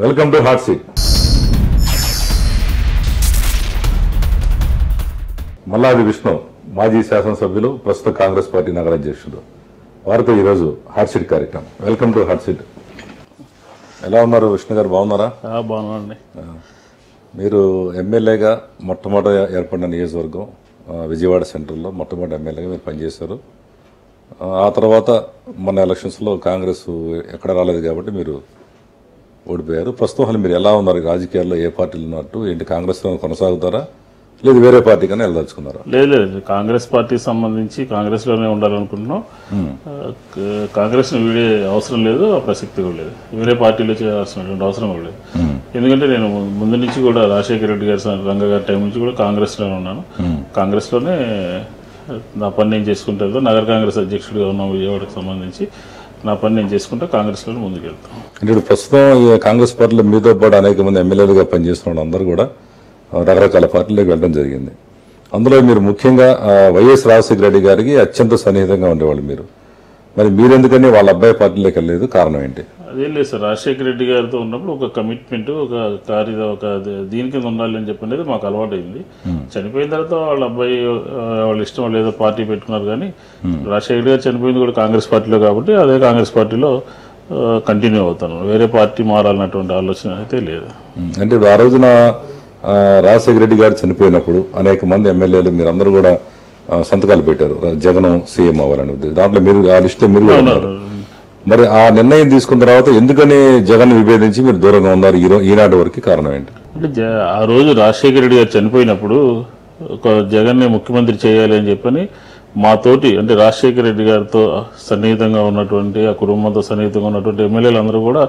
Welcome to hot seat. Malladi Vishnu మాజీ శాసనసభ్యులు, ప్రస్తుత కాంగ్రెస్ పార్టీ నగర అధ్యక్షుడు. వారితో ఈరోజు హాట్ సీట్ కార్యక్రమం. Welcome to hot seat. ఎలా ఉన్నారు విష్ణు గారు, బాగున్నారా? బాగున్నాండి. మీరు ఎమ్మెల్యేగా మొట్టమొదటి ఏర్పడిన నియోజకవర్గం విజయవాడ సెంట్రల్లో మొట్టమొదటి ఎమ్మెల్యేగా మీరు పనిచేశారు. ఆ తర్వాత మొన్న ఎలక్షన్స్లో కాంగ్రెస్ ఎక్కడ రాలేదు కాబట్టి మీరు ఓడిపోయారు. ప్రస్తుతం మీరు ఎలా ఉన్నారు రాజకీయాల్లో? ఏ పార్టీలు ఉన్నట్టు ఏంటి? కాంగ్రెస్లో కొనసాగుతారా లేదు వేరే పార్టీకైనా వెళ్ళదలుచుకున్నారా? లేదు, కాంగ్రెస్ పార్టీకి సంబంధించి కాంగ్రెస్లోనే ఉండాలనుకుంటున్నాం. కాంగ్రెస్ని వీడే అవసరం లేదు, ఆ ప్రసక్తి కూడా లేదు. వేరే పార్టీలో చేయాల్సినటువంటి అవసరం కూడా లేదు. ఎందుకంటే నేను ముందు నుంచి కూడా రాజశేఖర రెడ్డి గారి రంగ గారి టైం నుంచి కూడా కాంగ్రెస్లోనే ఉన్నాను. కాంగ్రెస్లోనే నా పని నేను చేసుకుంటాను. నగర కాంగ్రెస్ అధ్యక్షుడిగా ఉన్నాం విజయవాడకు సంబంధించి. నా పని నేను చేసుకుంటే కాంగ్రెస్లోనే ముందుకు వెళ్తాం. అంటే ఇప్పుడు ప్రస్తుతం కాంగ్రెస్ పార్టీలో మీతో పాటు అనేక మంది ఎమ్మెల్యేలుగా పనిచేస్తున్న అందరూ కూడా రకరకాల పార్టీలకు వెళ్ళడం జరిగింది. అందులో మీరు ముఖ్యంగా వైఎస్ రాజశేఖర రెడ్డి గారికి అత్యంత సన్నిహితంగా ఉండేవాళ్ళు మీరు. మరి మీరెందుకని వాళ్ళ అబ్బాయి పార్టీలోకి వెళ్ళలేదు? కారణం ఏంటి? అదేం లేదు సార్, రాజశేఖర రెడ్డి గారితో ఉన్నప్పుడు ఒక కమిట్మెంట్, ఒక దీని కింద ఉండాలి అని చెప్పనేది మాకు అలవాటు అయింది. చనిపోయిన తర్వాత వాళ్ళ అబ్బాయి వాళ్ళ ఇష్టం, వాళ్ళు ఏదో పార్టీ పెట్టుకున్నారు. కానీ రాజశేఖర గారు చనిపోయింది కూడా కాంగ్రెస్ పార్టీలో కాబట్టి అదే కాంగ్రెస్ పార్టీలో కంటిన్యూ అవుతాను. వేరే పార్టీ మారాలన్నటువంటి ఆలోచన అయితే లేదు. అంటే ఆ రోజున రాజశేఖర రెడ్డి గారు చనిపోయినప్పుడు అనేక మంది ఎమ్మెల్యేలు మీరందరూ కూడా సంతకాలు పెట్టారు జగన్ సీఎం అవ్వాలని. దాంట్లో మీరు ఆ లిస్టులో మీరు ఉన్నారు. మరి ఆ నిర్ణయం తీసుకున్న తర్వాత ఎందుకని జగన్ విభేదించి మీరు దూరంగా ఉన్నారు ఈనాటి వరకు? కారణం ఏంటి? అంటే ఆ రోజు రాజశేఖర రెడ్డి గారు చనిపోయినప్పుడు ఒక జగన్నే ముఖ్యమంత్రి చేయాలి అని చెప్పని మాతోటి, అంటే రాజశేఖర రెడ్డి గారితో సన్నిహితంగా ఉన్నటువంటి, ఆ కుటుంబంతో సన్నిహితంగా ఉన్నటువంటి ఎమ్మెల్యేలు అందరూ కూడా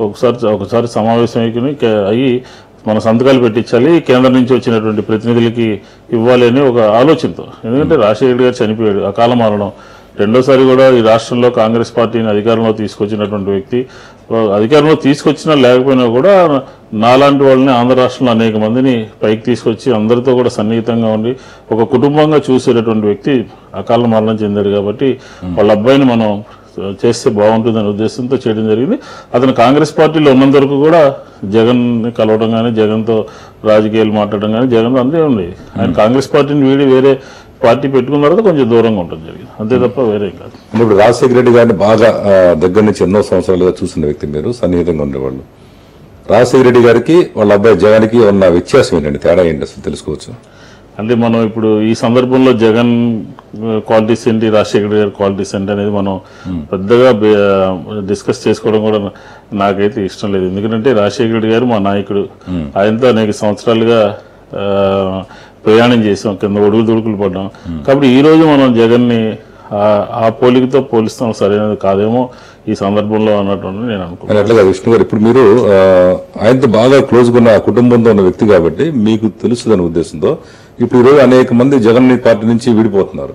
ఒకసారి సమావేశం అయ్యి మన సంతకాలు పెట్టించాలి, కేంద్రం నుంచి వచ్చినటువంటి ప్రతినిధులకి ఇవ్వాలి అని ఒక ఆలోచనతో. ఎందుకంటే రాజశేఖర రెడ్డి గారు చనిపోయాడు, అకాల మరణం. రెండోసారి కూడా ఈ రాష్ట్రంలో కాంగ్రెస్ పార్టీని అధికారంలో తీసుకొచ్చినటువంటి వ్యక్తి. అధికారంలో తీసుకొచ్చినా లేకపోయినా కూడా నాలాంటి వాళ్ళని ఆంధ్ర రాష్ట్రంలో అనేక మందిని పైకి తీసుకొచ్చి అందరితో కూడా సన్నిహితంగా ఉండి ఒక కుటుంబంగా చూసేటటువంటి వ్యక్తి అకాల మరణం చెందాడు. కాబట్టి వాళ్ళ అబ్బాయిని మనం చేస్తే బాగుంటుందనే ఉద్దేశంతో చేయడం జరిగింది. అతను కాంగ్రెస్ పార్టీలో ఉన్నంత వరకు కూడా జగన్ని కలవడం కానీ, జగన్తో రాజకీయాలు మాట్లాడడం కానీ జగన్ అంతే ఉంది. ఆయన కాంగ్రెస్ పార్టీని వీడి వేరే పార్టీ పెట్టుకున్న తర్వాత కొంచెం దూరంగా ఉంటుంది జరిగింది, అంతే తప్ప వేరే కాదు. ఇప్పుడు రాజశేఖర రెడ్డి గారిని బాగా దగ్గర నుంచి ఎన్నో సంవత్సరాలుగా చూసిన వ్యక్తి మీరు, సన్నిహితంగా ఉండేవాళ్ళు. రాజశేఖర రెడ్డి గారికి వాళ్ళ అబ్బాయి జగన్కి ఉన్న వ్యత్యాసం ఏంటండి? తేడా ఏంటి అసలు తెలుసుకోవచ్చు? అంటే మనం ఇప్పుడు ఈ సందర్భంలో జగన్ క్వాలిటీస్ ఏంటి, రాజశేఖర గారి క్వాలిటీస్ ఏంటి అనేది మనం పెద్దగా డిస్కస్ చేసుకోవడం కూడా నాకైతే ఇష్టం లేదు. ఎందుకంటే రాజశేఖర రెడ్డి గారు మా నాయకుడు. ఆయనతో అనేక సంవత్సరాలుగా ప్రయాణం చేసాం, కింద ఒడుగులు దుడుకులు పడ్డాం. కాబట్టి ఈ రోజు మనం జగన్ని ఆ పోలికతో పోలిస్తాం సరైనది కాదేమో ఈ సందర్భంలో అన్నట్టు నేను అనుకుంటున్నాను. అట్లాగా విష్ణు గారు, ఇప్పుడు మీరు ఆయనతో బాగా క్లోజ్గా ఉన్న కుటుంబంతో ఉన్న వ్యక్తి కాబట్టి మీకు తెలుస్తుందనే ఉద్దేశంతో ఇప్పుడు ఈరోజు అనేక మంది జగన్ పార్టీ నుంచి విడిపోతున్నారు.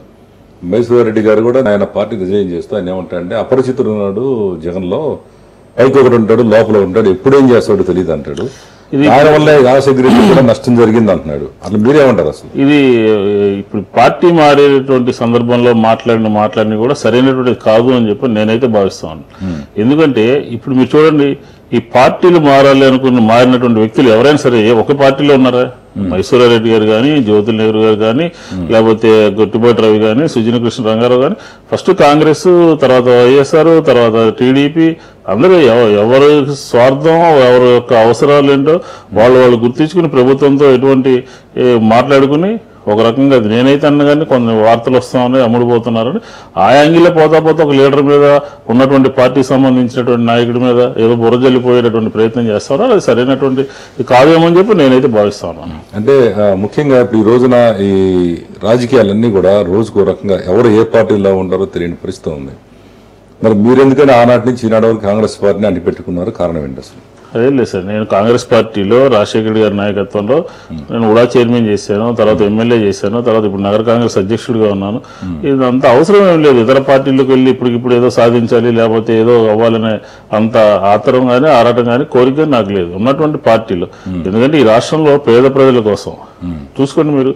మైసూర్ రెడ్డి గారు కూడా ఆయన పార్టీ రిజైన్ చేస్తూ ఆయన ఏమంటాడంటే, అపరిచితుడు ఉన్నాడు జగన్లో, పైకి ఒకటి ఉంటాడు లోపల ఉంటాడు, ఎప్పుడేం చేస్తాడో తెలియదు అంటాడు. దానివల్ల రాజశేఖర రెడ్డి కూడా నష్టం జరిగింది అంటున్నాడు. అట్లా మీరేమంటారు అసలు? ఇది ఇప్పుడు పార్టీ మారేటువంటి సందర్భంలో మాట్లాడిన కూడా సరైనటువంటి కాదు అని చెప్పి నేనైతే భావిస్తాను. ఎందుకంటే ఇప్పుడు మీరు చూడండి, ఈ పార్టీలు మారాలి మారినటువంటి వ్యక్తులు ఎవరైనా సరే ఒక పార్టీలో ఉన్నారా? మైసూరారెడ్డి గారు కానీ, జ్యోతుల నెహ్రూ గారు కానీ, లేకపోతే గొట్టిపాటి రవి కానీ, సుజన కృష్ణ రంగారావు కానీ, ఫస్ట్ కాంగ్రెస్, తర్వాత వైఎస్ఆర్, తర్వాత టీడీపీ, అందరూ ఎవరి స్వార్థం, ఎవరి యొక్క అవసరాలు ఏంటో వాళ్ళు గుర్తించుకుని ప్రభుత్వంతో ఎటువంటి మాట్లాడుకుని ఒక రకంగా నేనైతే అన్న కానీ కొన్ని వార్తలు వస్తామని అమ్ముడుపోతున్నారని ఆ యాంగిల్లో పోతా ఒక లీడర్ మీద, ఉన్నటువంటి పార్టీకి సంబంధించినటువంటి నాయకుడి మీద ఏదో బురజల్లిపోయేటటువంటి ప్రయత్నం చేస్తారో అది సరైనటువంటి కాదేమో అని చెప్పి నేనైతే భావిస్తాను. అంటే ముఖ్యంగా ఇప్పుడు ఈ రోజున ఈ రాజకీయాలన్నీ కూడా రోజుకో రకంగా ఎవరు ఏ పార్టీలో ఉంటారో తెలియని పరిస్థితి ఉంది. మరి మీరెందుకని ఆనాటి నుంచి ఈనాటి వరకు కాంగ్రెస్ పార్టీని అంటిపెట్టుకున్నారు? కారణం ఏంటి అసలు? అదే లేదు సార్, నేను కాంగ్రెస్ పార్టీలో రాజశేఖర గారి నాయకత్వంలో నేను ఉడా చైర్మన్ చేశాను, తర్వాత ఎమ్మెల్యే చేశాను, తర్వాత ఇప్పుడు నగర కాంగ్రెస్ అధ్యక్షుడిగా ఉన్నాను. ఇదంత అవసరం ఏం లేదు. ఇతర పార్టీలకు వెళ్ళి ఇప్పుడు ఏదో సాధించాలి, లేకపోతే ఏదో అవ్వాలనే అంత ఆతరం కానీ ఆరాటం కానీ కోరిక నాకు లేదు ఉన్నటువంటి పార్టీలో. ఎందుకంటే ఈ రాష్ట్రంలో పేద ప్రజల కోసం చూసుకోండి, మీరు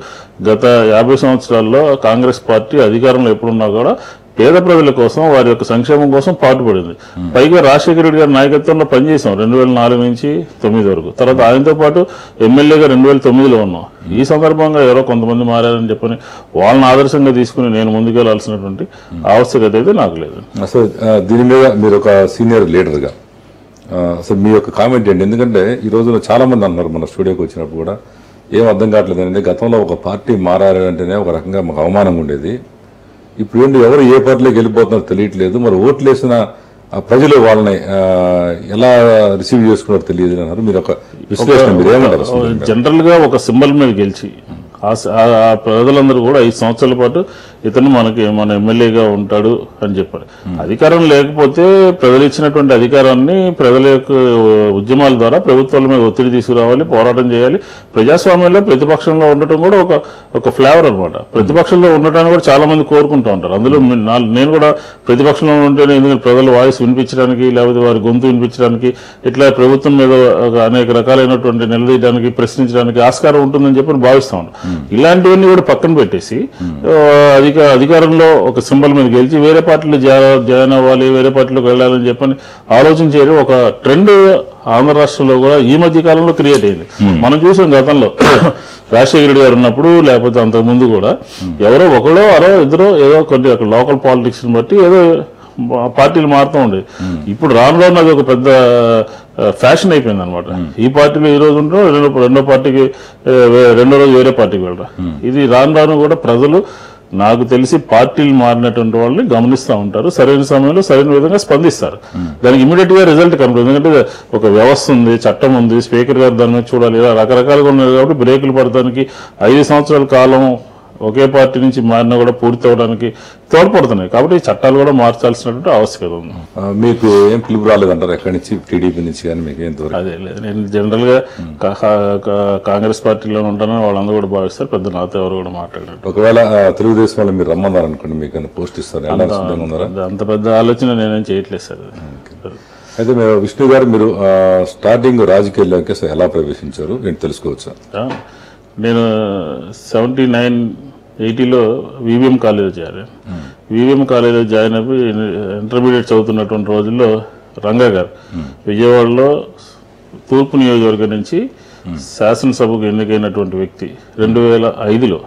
గత 50 సంవత్సరాల్లో కాంగ్రెస్ పార్టీ అధికారంలో ఎప్పుడున్నా కూడా పేద ప్రజల కోసం వారి యొక్క సంక్షేమం కోసం పాటుపడింది. పైగా రాజశేఖర రెడ్డి గారి నాయకత్వంలో పనిచేసాం 2004 నుంచి 2009 వరకు. తర్వాత ఆయనతో పాటు ఎమ్మెల్యేగా 2009లో ఉన్నాం. ఈ సందర్భంగా ఎవరో కొంతమంది మారారని చెప్పని వాళ్ళని ఆదర్శంగా తీసుకుని నేను ముందుకెళ్లాల్సినటువంటి ఆవశ్యకత అయితే నాకు లేదు. అసలు దీని మీద మీరు ఒక సీనియర్ లీడర్గా అసలు మీ యొక్క కామెంట్ ఏంటి? ఎందుకంటే ఈ రోజున చాలా మంది అన్నారు మన స్టూడియోకి వచ్చినప్పుడు కూడా ఏం అర్థం కావట్లేదు అండి, గతంలో ఒక పార్టీ మారారు అంటేనే ఒక రకంగా మాకు అవమానంగా ఉండేది, ఇప్పుడు ఏంటి ఎవరు ఏ పార్టీలోకి వెళ్ళిపోతున్నారో తెలియట్లేదు, మరి ఓట్లు వేసిన ప్రజలు వాళ్ళని ఎలా రిసీవ్ చేసుకున్నారో తెలియదు అన్నారు. మీరు ఒక విశ్లేషణ మీరు ఏమంటారు? జనరల్ గా ఒక సింబల్ మీద గెలిచి ఆ ప్రజలందరూ కూడా 5 సంవత్సరాల పాటు ఇతను మన ఎమ్మెల్యేగా ఉంటాడు అని చెప్పారు. అధికారం లేకపోతే ప్రజలు ఇచ్చినటువంటి అధికారాన్ని ప్రజల యొక్క ఉద్యమాల ద్వారా ప్రభుత్వాల మీద ఒత్తిడి తీసుకురావాలి, పోరాటం చేయాలి. ప్రజాస్వామ్యంలో ప్రతిపక్షంలో ఉండటం కూడా ఒక ఫ్లేవర్ అనమాట. ప్రతిపక్షంలో ఉండటాన్ని కూడా చాలా మంది కోరుకుంటూ ఉంటారు. అందులో నేను కూడా ప్రతిపక్షంలో ఉంటేనే, ఎందుకంటే ప్రజల వాయిస్ వినిపించడానికి లేకపోతే వారి గొంతు వినిపించడానికి, ఇట్లా ప్రభుత్వం మీద అనేక రకాలైనటువంటి నిలదీయడానికి, ప్రశ్నించడానికి ఆస్కారం ఉంటుందని చెప్పి భావిస్తూ ఉంటాను. ఇలాంటివన్నీ కూడా పక్కన పెట్టేసి అధికారంలో ఒక సింబల్ మీద గెలిచి వేరే పార్టీలో జాయిన్ అవ్వాలి, వేరే పార్టీలోకి వెళ్ళాలని చెప్పని ఆలోచించేది ఒక ట్రెండ్ ఆంధ్ర రాష్ట్రంలో కూడా ఈ మధ్య కాలంలో క్రియేట్ అయింది. మనం చూసాం గతంలో రాజశేఖర రెడ్డి గారు ఉన్నప్పుడు, లేకపోతే అంతకుముందు కూడా ఎవరో ఒకడో ఇద్దరో ఏదో కొన్ని అక్కడ లోకల్ పాలిటిక్స్ బట్టి ఏదో పార్టీలు మారుతూ ఉండేది. ఇప్పుడు రాను అది ఒక పెద్ద ఫ్యాషన్ అయిపోయింది అనమాట. ఈ పార్టీలో ఈ రోజు ఉంటాం, రెండో పార్టీకి రెండో రోజు వేరే పార్టీకి వెళ్ళరా. ఇది రాను కూడా ప్రజలు నాకు తెలిసి పార్టీలు మారినటువంటి వాళ్ళని గమనిస్తూ ఉంటారు, సరైన సమయంలో సరైన విధంగా స్పందిస్తారు. దానికి ఇమీడియట్ గా రిజల్ట్ కనపడుతుంది. ఎందుకంటే ఒక వ్యవస్థ ఉంది, చట్టం ఉంది, స్పీకర్ గారు దాని మీద చూడాలి, ఇలా రకరకాలుగా ఉన్నాయి. కాబట్టి బ్రేకులు పడటానికి 5 సంవత్సరాల కాలం ఒకే పార్టీ నుంచి మారినా కూడా పూర్తి అవడానికి తోడ్పడుతున్నాయి. కాబట్టి చట్టాలు కూడా మార్చాల్సినటువంటి ఆవశ్యకత ఉంది. మీకు ఏం పిలుపు రాలేదంటారు ఎక్కడి నుంచి, టీడీపీ నుంచి కానీ మీకు ఏం తోడు? అదే లేదు, నేను జనరల్ గా కాంగ్రెస్ పార్టీలో ఉంటానని వాళ్ళందరూ కూడా భావిస్తారు. పెద్ద నాతో ఎవరు కూడా మాట్లాడారు. ఒకవేళ తెలుగుదేశం వాళ్ళు మీరు రమ్మన్నారు అనుకోండి, మీకు పోస్ట్ ఇస్తారు, అంత పెద్ద ఆలోచన నేనేం చేయట్లేదు సార్. అయితే మీరు విష్ణు గారు, మీరు స్టార్టింగ్ రాజకీయాల్లోకి ఎలా ప్రవేశించారు నేను తెలుసుకోవచ్చా? నేను 79-80లో వివిఎం కాలేజీలో జాయిన్. వివిఎం కాలేజీలో జాయిన్ అయిపోయి ఇంటర్మీడియట్ చదువుతున్నటువంటి రోజుల్లో రంగా గారు విజయవాడలో తూర్పు నియోజకవర్గం నుంచి శాసనసభకు ఎన్నికైనటువంటి వ్యక్తి 2005లో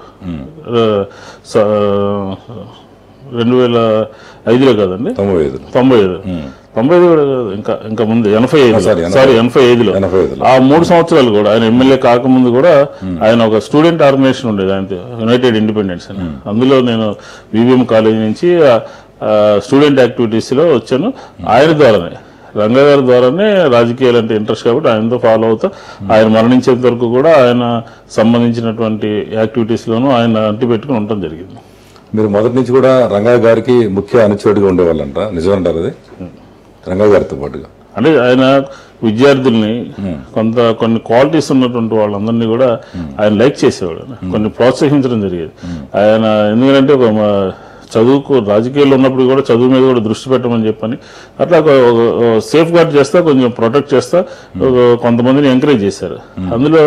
2005లో కాదండి, 95 కూడా కాదు, ఇంకా ముందు 85లో ఆ 3 సంవత్సరాలు కూడా ఆయన ఎమ్మెల్యే కాకముందు కూడా ఆయన ఒక స్టూడెంట్ ఆర్గనైజేషన్ ఉండేది, ఆయన యునైటెడ్ ఇండిపెండెన్స్ అని. అందులో నేను వివిఎం కాలేజ్ నుంచి స్టూడెంట్ యాక్టివిటీస్ లో వచ్చాను. ఆయన ద్వారానే, రంగా గారి ద్వారానే రాజకీయాలు అంటే ఇంట్రెస్ట్ కాబట్టి ఆయనతో ఫాలో అవుతా ఆయన మరణించేంత వరకు కూడా ఆయన సంబంధించినటువంటి యాక్టివిటీస్ లోనూ ఆయన అంటి పెట్టుకుని ఉండటం జరిగింది. మీరు మొదటి నుంచి కూడా రంగా గారికి ముఖ్య అనుచరుడిగా ఉండేవాళ్ళంట, నిజమంటారు అది? రంగా గారితో పాటుగా అంటే ఆయన విద్యార్థుల్ని కొన్ని క్వాలిటీస్ ఉన్నటువంటి వాళ్ళందరినీ కూడా ఆయన లైక్ చేసేవాడు, కొన్ని ప్రోత్సహించడం జరిగేది. ఆయన ఎందుకంటే ఒక చదువుకు రాజకీయాల్లో ఉన్నప్పుడు కూడా చదువు మీద కూడా దృష్టి పెట్టమని చెప్పని అట్లా సేఫ్ గార్డ్ చేస్తా, కొంచెం ప్రొటెక్ట్ చేస్తా కొంతమందిని ఎంకరేజ్ చేశారు. అందులో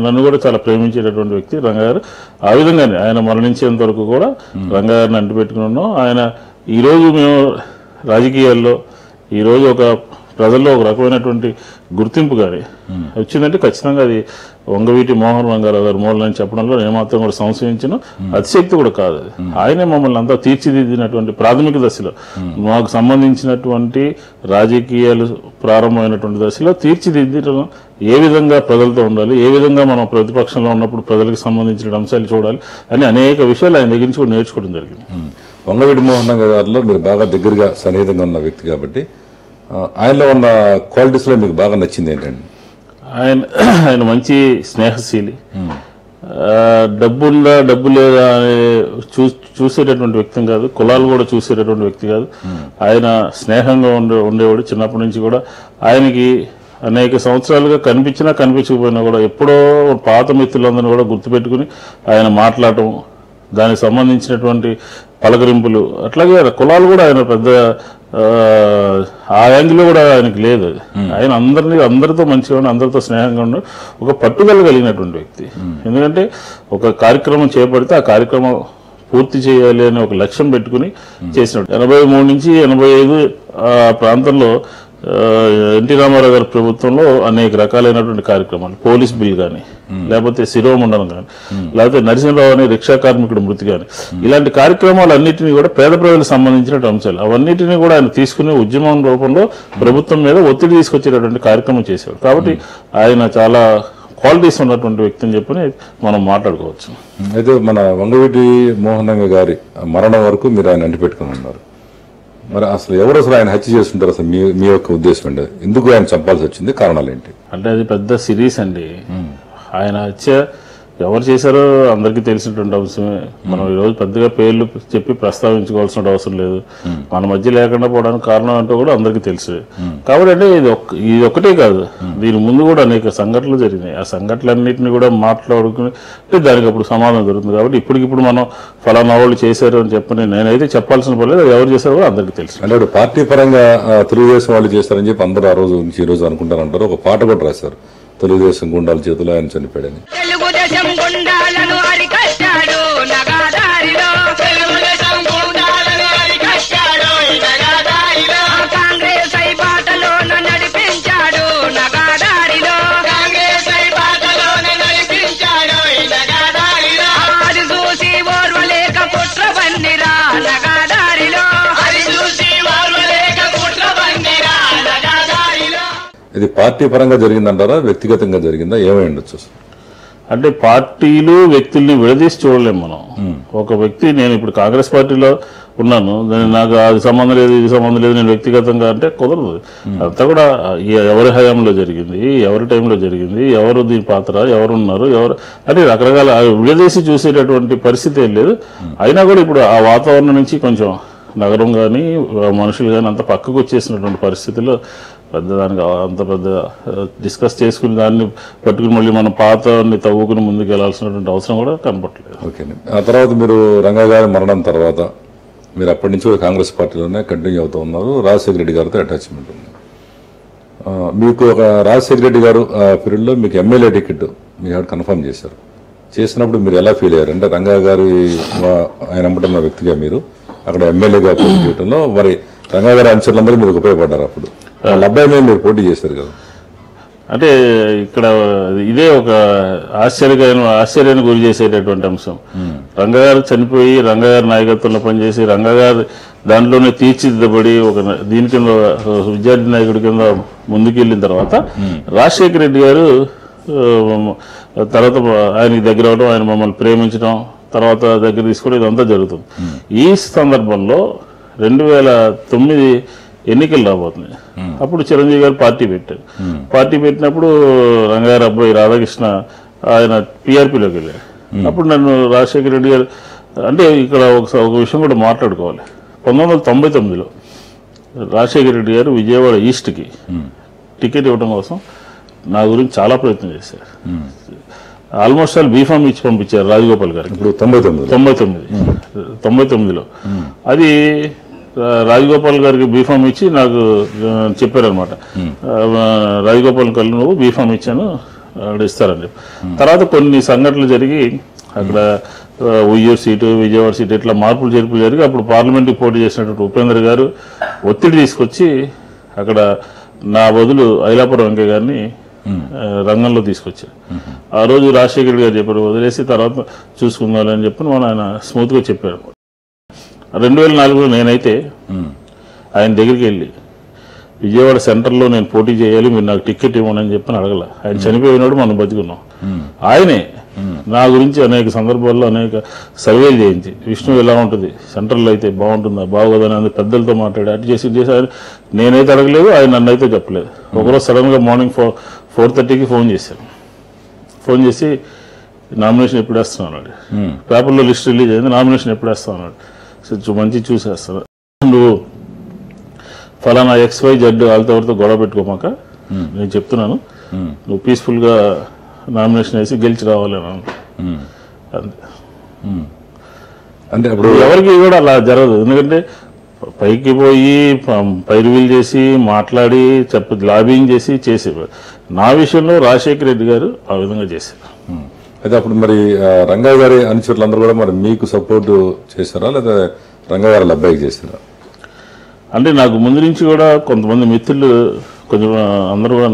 నన్ను కూడా చాలా ప్రేమించేటటువంటి వ్యక్తి రంగా గారు. ఆ విధంగానే ఆయన మరణించేంత వరకు కూడా రంగా గారిని అంటిపెట్టుకుని ఉన్నాం. ఆయన ఈరోజు మేము రాజకీయాల్లో ఈరోజు ఒక ప్రజల్లో ఒక రకమైనటువంటి గుర్తింపు కానీ వచ్చిందంటే ఖచ్చితంగా అది వంగవీటి మోహన్ రంగారావు గారు మూలని చెప్పడంలో ఏమాత్రం కూడా సంశయించిన అతిశక్తి కూడా కాదు. అది ఆయనే మమ్మల్ని అంతా తీర్చిదిద్దినటువంటి ప్రాథమిక దశలో, మాకు సంబంధించినటువంటి రాజకీయాలు ప్రారంభమైనటువంటి దశలో తీర్చిదిద్దడం, ఏ విధంగా ప్రజలతో ఉండాలి, ఏ విధంగా మనం ప్రతిపక్షంలో ఉన్నప్పుడు ప్రజలకు సంబంధించిన అంశాలు చూడాలి అని అనేక విషయాలు ఆయన దగ్గర నుంచి కూడా నేర్చుకోవడం జరిగింది. వంగవీటి మోహన్ రంగా గారిలో మీరు బాగా దగ్గరగా సన్నిహితంగా ఉన్న వ్యక్తి కాబట్టి ఆయనలో ఉన్న క్వాలిటీస్ లో మీకు బాగా నచ్చింది ఏంటండి? ఆయన మంచి స్నేహశీలి, డబ్బుందా డబ్బు లేదా అని చూసేటటువంటి వ్యక్తి కాదు, కులాలు కూడా చూసేటటువంటి వ్యక్తి కాదు. ఆయన స్నేహంగా ఉండేవాడు. చిన్నప్పటి నుంచి కూడా ఆయనకి అనేక సంవత్సరాలుగా కనిపించినా కనిపించకపోయినా కూడా ఎప్పుడో పాత మిత్రులందరినీ కూడా గుర్తుపెట్టుకుని ఆయన మాట్లాడటం, దానికి సంబంధించినటువంటి పలకరింపులు, అట్లాగే కులాలు కూడా ఆయన పెద్ద ఆ యాంగిల్లో కూడా ఆయనకి లేదు. ఆయన అందరితో మంచిగా ఉండి అందరితో స్నేహంగా ఉండి ఒక పట్టుదల కలిగినటువంటి వ్యక్తి. ఎందుకంటే ఒక కార్యక్రమం చేపడితే ఆ కార్యక్రమం పూర్తి చేయాలి అనే ఒక లక్ష్యం పెట్టుకుని చేసినాడు. 83 నుంచి 85 ఆ ప్రాంతంలో ఎన్టీ రామారావు గారి ప్రభుత్వంలో అనేక రకాలైనటువంటి కార్యక్రమాలు, పోలీస్ బిల్ కానీ, లేకపోతే శిరోమండలం కానీ, లేకపోతే నరసింహరావు అనే రిక్షా కార్మికుడు మృతి కానీ, ఇలాంటి కార్యక్రమాలు అన్నింటినీ కూడా పేద ప్రజలకు సంబంధించిన అంశాలు అవన్నిటినీ కూడా ఆయన తీసుకునే ఉద్యమం రూపంలో ప్రభుత్వం మీద ఒత్తిడి తీసుకొచ్చేటటువంటి కార్యక్రమం చేసేవాడు. కాబట్టి ఆయన చాలా క్వాలిటీస్ ఉన్నటువంటి వ్యక్తి అని చెప్పని మనం మాట్లాడుకోవచ్చు. అయితే మన వంగవీటి మోహనంగ గారి మరణం వరకు మీరు ఆయన అంటిపెట్టుకుని ఉన్నారు. మరి అసలు ఎవరు అసలు ఆయన హత్య చేస్తుంటారు? అసలు మీ యొక్క ఉద్దేశం ఏంటి? ఎందుకు ఆయన చంపాల్సి వచ్చింది? కారణాలు ఏంటి? అంటే అది పెద్ద సిరీస్ అండి. ఆయన హత్య ఎవరు చేశారో అందరికీ తెలిసినటువంటి అంశమే. మనం ఈరోజు పెద్దగా పేర్లు చెప్పి ప్రస్తావించుకోవాల్సిన అవసరం లేదు. మన మధ్య లేకుండా పోవడానికి కారణం అంటే కూడా అందరికీ తెలుసు. కాబట్టి అంటే ఇది ఒక్కటే కాదు, దీని ముందు కూడా అనేక సంఘటనలు జరిగినాయి. ఆ సంఘటనలన్నింటినీ కూడా మాట్లాడుకుని దానికి అప్పుడు సమాధానం దొరుకుతుంది. కాబట్టి ఇప్పటికిప్పుడు మనం ఫలానా వాళ్ళు చేశారు అని చెప్పని నేనైతే చెప్పాల్సిన పర్లేదు. ఎవరు చేశారో కూడా అందరికీ తెలుసు. అంటే పార్టీ పరంగా తెలుగుదేశం వాళ్ళు చేస్తారని చెప్పి అందరూ ఆ రోజు నుంచి ఈ రోజు అనుకుంటారంటారు. ఒక పాట కూడా రాశారు, తెలుగుదేశం గుండాల చేతిలో ఆయన చనిపోయాడని. తెలుగుదేశం గుండాలను అరికట్టాడు నగాదారిలో, తెలుగుదేశం గుండాలను అరికట్టాడు నగాదారిలో, కాంగ్రెస్ బాటలోన నడిపించాడు నగాదారిలో, కాంగ్రెస్ బాటలోన నడిపించాడు నగాదారిలో, అది చూసి ఓర్వలేక కుట్రవన్నిరా నగాదారిలో, అది చూసి ఓర్వలేక కుట్రవన్నిరా నగాదారిలో. ఇది పార్టీ పరంగా జరిగిందంటారా, వ్యక్తిగతంగా జరిగిందా? ఏమై ఉండొచ్చు? అంటే పార్టీలు వ్యక్తుల్ని విడదీసి చూడలేము మనం. ఒక వ్యక్తి, నేను ఇప్పుడు కాంగ్రెస్ పార్టీలో ఉన్నాను, నాకు అది సంబంధం లేదు ఇది సంబంధం లేదు నేను వ్యక్తిగతంగా అంటే కుదరదు. అంతా కూడా ఎవరి హయాంలో జరిగింది, ఎవరి టైంలో జరిగింది, ఎవరు దీని పాత్ర, ఎవరున్నారు, ఎవరు అంటే రకరకాల విడదీసి చూసేటటువంటి పరిస్థితి ఏం లేదు. అయినా కూడా ఇప్పుడు ఆ వాతావరణం నుంచి కొంచెం నగరం కానీ మనుషులు కానీ అంత పక్కకు వచ్చేసినటువంటి పరిస్థితుల్లో దానికి అంత పెద్ద డిస్కస్ చేసుకుని దాన్ని పట్టుకుని మళ్ళీ మనం పాతని తవ్వుకుని ముందుకు వెళ్లాల్సినటువంటి అవసరం కూడా కనపట్లేదు. ఓకే. ఆ తర్వాత మీరు రంగా గారి మరణం తర్వాత మీరు అప్పటి నుంచి కూడా కాంగ్రెస్ పార్టీలోనే కంటిన్యూ అవుతూ ఉన్నారు. రాజశేఖర రెడ్డి గారితో అటాచ్మెంట్ ఉంది మీకు. ఒక రాజశేఖర రెడ్డి గారు పీరియడ్లో మీకు ఎమ్మెల్యే టికెట్ మీరు కన్ఫర్మ్ చేశారు. చేసినప్పుడు మీరు ఎలా ఫీల్ అయ్యారు? అంటే రంగా గారి ఆయన అమ్ముతున్న వ్యక్తిగా మీరు అక్కడ ఎమ్మెల్యేగా పోటీ చేయడంలో మరి రంగా గారి అనుచరులందరూ మీరు ఉపయోగపడ్డారు. అప్పుడు వాళ్ళ అబ్బాయి మీద మీరు పోటీ చేశారు కదా. అంటే ఇక్కడ ఇదే ఒక ఆశ్చర్యాన్ని గురి చేసేటటువంటి అంశం. రంగగారు చనిపోయి రంగగారి నాయకత్వంలో పనిచేసి రంగగారు దాంట్లోనే తీర్చిదిద్దబడి ఒక దీని కింద విద్యార్థి నాయకుడి కింద ముందుకెళ్ళిన తర్వాత రాజశేఖర రెడ్డి గారు తర్వాత ఆయనకి దగ్గర అవడం, ఆయన మమ్మల్ని ప్రేమించడం, తర్వాత దగ్గర తీసుకోవడం ఇదంతా జరుగుతుంది. ఈ సందర్భంలో 2009 ఎన్నికలు రాబోతున్నాయి. అప్పుడు చిరంజీవి గారు పార్టీ పెట్టారు. పార్టీ పెట్టినప్పుడు రంగారావు అబ్బాయి రాధాకృష్ణ ఆయన పీఆర్పీలోకి వెళ్ళాడు. అప్పుడు నన్ను రాజశేఖర రెడ్డి గారు అంటే ఇక్కడ ఒక విషయం కూడా మాట్లాడుకోవాలి. 1999లో రాజశేఖర రెడ్డి గారు విజయవాడ ఈస్ట్కి టికెట్ ఇవ్వడం కోసం నా గురించి చాలా ప్రయత్నం చేశారు. ఆల్మోస్ట్ ఆల్ బీఫామ్ ఇచ్చి పంపించారు రాజగోపాల్ గారికి. ఇప్పుడు 99లో అది రాజగోపాల్ గారికి బీఫామ్ ఇచ్చి నాకు చెప్పారనమాట, రాజగోపాల్ కళ్ళు నువ్వు బీఫామ్ ఇచ్చాను అక్కడ ఇస్తారని చెప్పి. తర్వాత కొన్ని సంఘటనలు జరిగి అక్కడ ఉయ్యూరు సీటు, విజయవాడ సీటు ఇట్లా మార్పులు చేర్పులు జరిగి అప్పుడు పార్లమెంట్కి పోటీ చేసినటువంటి ఉపేంద్ర గారు ఒత్తిడి తీసుకొచ్చి అక్కడ నా బదులు ఐలాపురం వెంకయ్య గారిని రంగంలో తీసుకొచ్చారు. ఆ రోజు రాజశేఖర గారు చెప్పారు వదిలేసి తర్వాత చూసుకుందాం అని చెప్పి ఆయన స్మూత్గా చెప్పారు. 2004లో నేనైతే ఆయన దగ్గరికి వెళ్ళి విజయవాడ సెంటర్లో నేను పోటీ చేయాలి, మీరు నాకు టికెట్ ఇవ్వమని అని చెప్పని అడగల. ఆయన చనిపోయినాడు, మనం బతుకున్నాం. ఆయనే నా గురించి అనేక సందర్భాల్లో అనేక సర్వేలు చేయించి విష్ణు ఎలా ఉంటుంది సెంటర్లో అయితే బాగుంటుందా బాగోదని అందరు పెద్దలతో మాట్లాడి అటు చేసి ఆయన నేనైతే అడగలేదు, ఆయన నన్ను అయితే చెప్పలేదు. ఒకరోజు సడన్గా మార్నింగ్ 4:30కి ఫోన్ చేశాను. ఫోన్ చేసి నామినేషన్ ఎప్పుడు వేస్తాను అన్నాడు. పేపర్లో లిస్ట్ రిలీజ్ అయింది, నామినేషన్ ఎప్పుడు వేస్తాను అన్నాడు. మంచి చూసేస్తాను, నువ్వు ఫలానా XYZ వాళ్ళతో ఎవరితో గొడవ పెట్టుకోమాక నేను చెప్తున్నాను, నువ్వు పీస్ఫుల్గా నామినేషన్ వేసి గెలిచి రావాలి అని. అంటే అప్పుడు ఎవరికి కూడా అలా జరగదు. ఎందుకంటే పైకి పోయి పైరువీలు చేసి మాట్లాడి లాబింగ్ చేసేవారు. నా విషయంలో రాజశేఖర రెడ్డి గారు ఆ విధంగా చేశారు. అయితే అప్పుడు మరి రంగా గారి అనుచరులందరూ కూడా మరి మీకు సపోర్ట్ చేశారా లేదా రంగా గారి అబ్బాయికి చేశారా? అంటే నాకు ముందు నుంచి కూడా కొంతమంది మిత్రులు కొంచెం అందరూ కూడా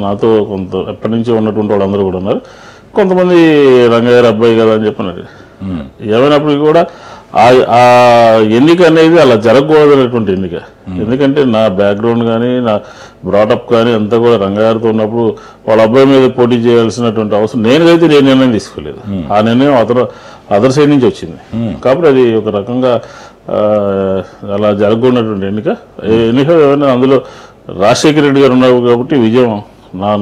నాతో కొంత ఎప్పటి నుంచో ఉన్నటువంటి వాళ్ళు అందరూ కూడా ఉన్నారు. కొంతమంది రంగయ్య అబ్బాయి కదా అని చెప్పినారు. ఏమైనప్పటికీ కూడా ఆ ఎన్నిక అనేది అలా జరగకూడదనేటువంటి ఎన్నిక. ఎందుకంటే నా బ్యాక్గ్రౌండ్ కానీ నా బ్రాటప్ కానీ అంతా కూడా రంగగారితో ఉన్నప్పుడు వాళ్ళ అబ్బాయి మీద పోటీ చేయాల్సినటువంటి అవసరం నేనైతే నేను నిర్ణయం తీసుకోలేదు. ఆ నిర్ణయం అదర్ సైడ్ నుంచి వచ్చింది. కాబట్టి అది ఒక రకంగా అలా జరగకూడనటువంటి ఎన్నిక ఏమైనా అందులో రాజశేఖర రెడ్డి గారు ఉన్నారు కాబట్టి విజయం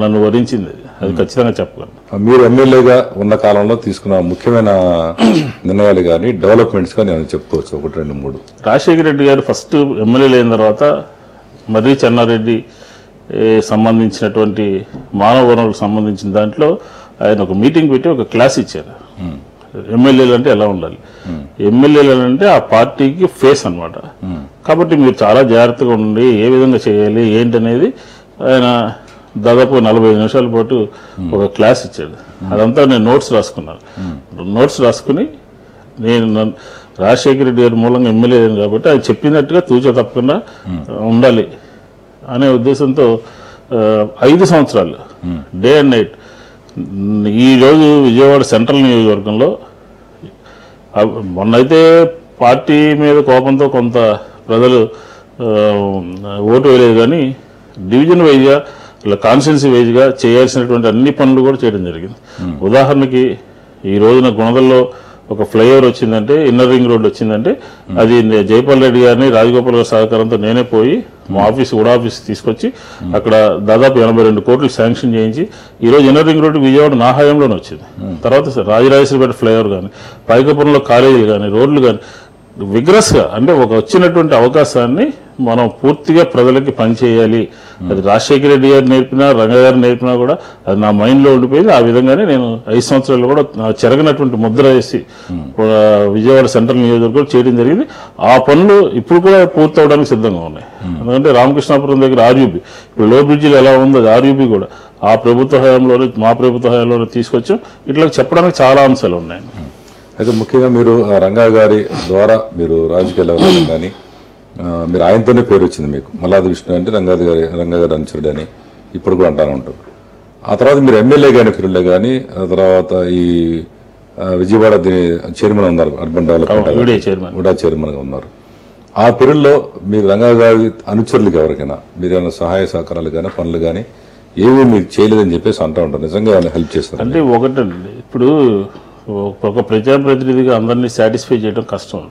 నన్ను వరించింది. అది ఖచ్చితంగా చెప్పగలను. మీరు ఎమ్మెల్యేగా ఉన్న కాలంలో తీసుకున్న ముఖ్యమైన నిర్ణయాలు కానీ డెవలప్మెంట్స్ కానీ ఏమైనా చెప్పుకోవచ్చు? 1, 2, 3. రాజశేఖర రెడ్డి గారు ఫస్ట్ ఎమ్మెల్యేలు అయిన తర్వాత మర్రి చెన్నారెడ్డి సంబంధించినటువంటి మానవ వనరులకు సంబంధించిన దాంట్లో ఆయన ఒక మీటింగ్ పెట్టి ఒక క్లాస్ ఇచ్చారు. ఎమ్మెల్యేలు అంటే ఎలా ఉండాలి, ఎమ్మెల్యేలు అంటే ఆ పార్టీకి ఫేస్ అన్నమాట. కాబట్టి మీరు చాలా జాగ్రత్తగా ఉండి ఏ విధంగా చేయాలి ఏంటనేది ఆయన దాదాపు 45 నిమిషాల పాటు ఒక క్లాస్ ఇచ్చాడు. అదంతా నేను నోట్స్ రాసుకున్నాను. నోట్స్ రాసుకుని నేను రాజశేఖర రెడ్డి గారి మూలంగా ఎమ్మెల్యే అయింది కాబట్టి అది చెప్పినట్టుగా తూచా తప్పకుండా ఉండాలి అనే ఉద్దేశంతో 5 సంవత్సరాలు డే అండ్ నైట్ ఈరోజు విజయవాడ సెంట్రల్ నియోజకవర్గంలో మొన్నైతే పార్టీ మీద కోపంతో కొంత ప్రజలు ఓటు వేయలేదు, కానీ డివిజన్ వైజ్గా ఇలా కాన్స్టిట్యున్సీ వైజ్గా చేయాల్సినటువంటి అన్ని పనులు కూడా చేయడం జరిగింది. ఉదాహరణకి ఈ రోజున గుణదల్లో ఒక ఫ్లైఓవర్ వచ్చిందంటే, ఇన్నర్ రింగ్ రోడ్ వచ్చిందంటే అది జైపాల్ రెడ్డి గారిని రాజగోపాల్ గారి సహకారంతో నేనే పోయి మా ఆఫీస్ కూడా ఆఫీస్ తీసుకొచ్చి అక్కడ దాదాపు 82 కోట్లు శాంక్షన్ చేయించి ఈరోజు ఇన్నర్ రింగ్ రోడ్డు విజయవాడ నా హయాంలోనే వచ్చింది. తర్వాత రాజరాజేశ్వరిపేట ఫ్లైఓవర్ కానీ, పైకపురంలో కాలేజీలు కానీ, రోడ్లు కానీ విగ్రస్గా అంటే ఒక వచ్చినటువంటి అవకాశాన్ని మనం పూర్తిగా ప్రజలకి పనిచేయాలి. అది రాజశేఖర రెడ్డి గారు నేర్పినా రంగయ్య గారు నేర్పినా కూడా అది నా మైండ్లో ఉండిపోయింది. ఆ విధంగానే నేను 5 సంవత్సరాలు కూడా చెరగనటువంటి ముద్ర వేసి విజయవాడ సెంట్రల్ నియోజకవర్గం చేయడం జరిగింది. ఆ పనులు ఇప్పుడు కూడా పూర్తి అవడానికి సిద్ధంగా ఉన్నాయి. ఎందుకంటే రామకృష్ణాపురం దగ్గర ఆర్యూబీ ఇప్పుడు లో బ్రిడ్జిలో ఎలా ఉందో అది ఆర్యూబీ కూడా ఆ ప్రభుత్వ హయాంలోనే మా ప్రభుత్వ హయాంలోనే తీసుకొచ్చాం. ఇట్లా చెప్పడానికి చాలా అంశాలు ఉన్నాయి. అయితే ముఖ్యంగా మీరు రంగా గారి ద్వారా మీరు రాజకీయాలు వెళ్ళడం కానీ మీరు ఆయనతోనే పేరు వచ్చింది మీకు. మల్లాది విష్ణు అంటే రంగా గారి అనుచరుడు అని ఇప్పుడు కూడా అంటాను ఉంటారు. ఆ తర్వాత మీరు ఎమ్మెల్యే కానీ ఫిరులే కానీ ఆ తర్వాత ఈ విజయవాడ చైర్మన్ ఉన్నారు, అర్బన్ డెవలప్మెంట్ కూడా చైర్మన్గా ఉన్నారు. ఆ పీరియడ్లో మీరు రంగా గారి అనుచరులకు ఎవరికైనా మీరు ఏమైనా సహాయ సహకారాలు కానీ పనులు కానీ ఏమీ మీరు చేయలేదని చెప్పేసి అంటూ ఉంటారు. నిజంగా ఏమైనా హెల్ప్ చేస్తారు అంటే ఒకటండి, ఇప్పుడు ఒక ప్రజాప్రతినిధిగా అందరినీ సాటిస్ఫై చేయడం కష్టం.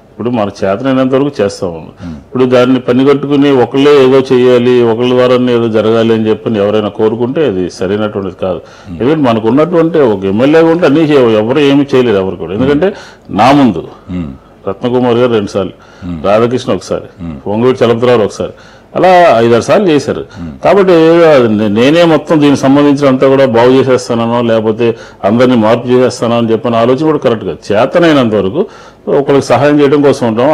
ఇప్పుడు మన చేతనైనంత వరకు చేస్తాము. ఇప్పుడు దాన్ని పని కట్టుకుని ఒకళ్ళే ఏదో చేయాలి, ఒకళ్ళ ద్వారా ఏదో జరగాలి అని చెప్పని ఎవరైనా కోరుకుంటే అది సరైనటువంటిది కాదు. ఎందుకంటే మనకు ఉన్నటువంటి ఒక ఎమ్మెల్యేగా ఉంటే అన్నీ ఎవరు ఏమి చేయలేదు ఎవరు కూడా. ఎందుకంటే నా ముందు రత్నకుమార్ గారు 2 సార్లు, రాధాకృష్ణ ఒకసారి, పొంగూరు చలపతిరావు ఒకసారి, అలా 5-6 సార్లు చేశారు. కాబట్టి నేనే మొత్తం దీనికి సంబంధించినంతా కూడా బాగు చేసేస్తానో లేకపోతే అందరినీ మార్పు చేసేస్తానో అని చెప్పిన ఆలోచన కూడా కరెక్ట్ కాదు. చేతనైనంత వరకు ఒకరికి సహాయం చేయడం కోసం ఉంటాం.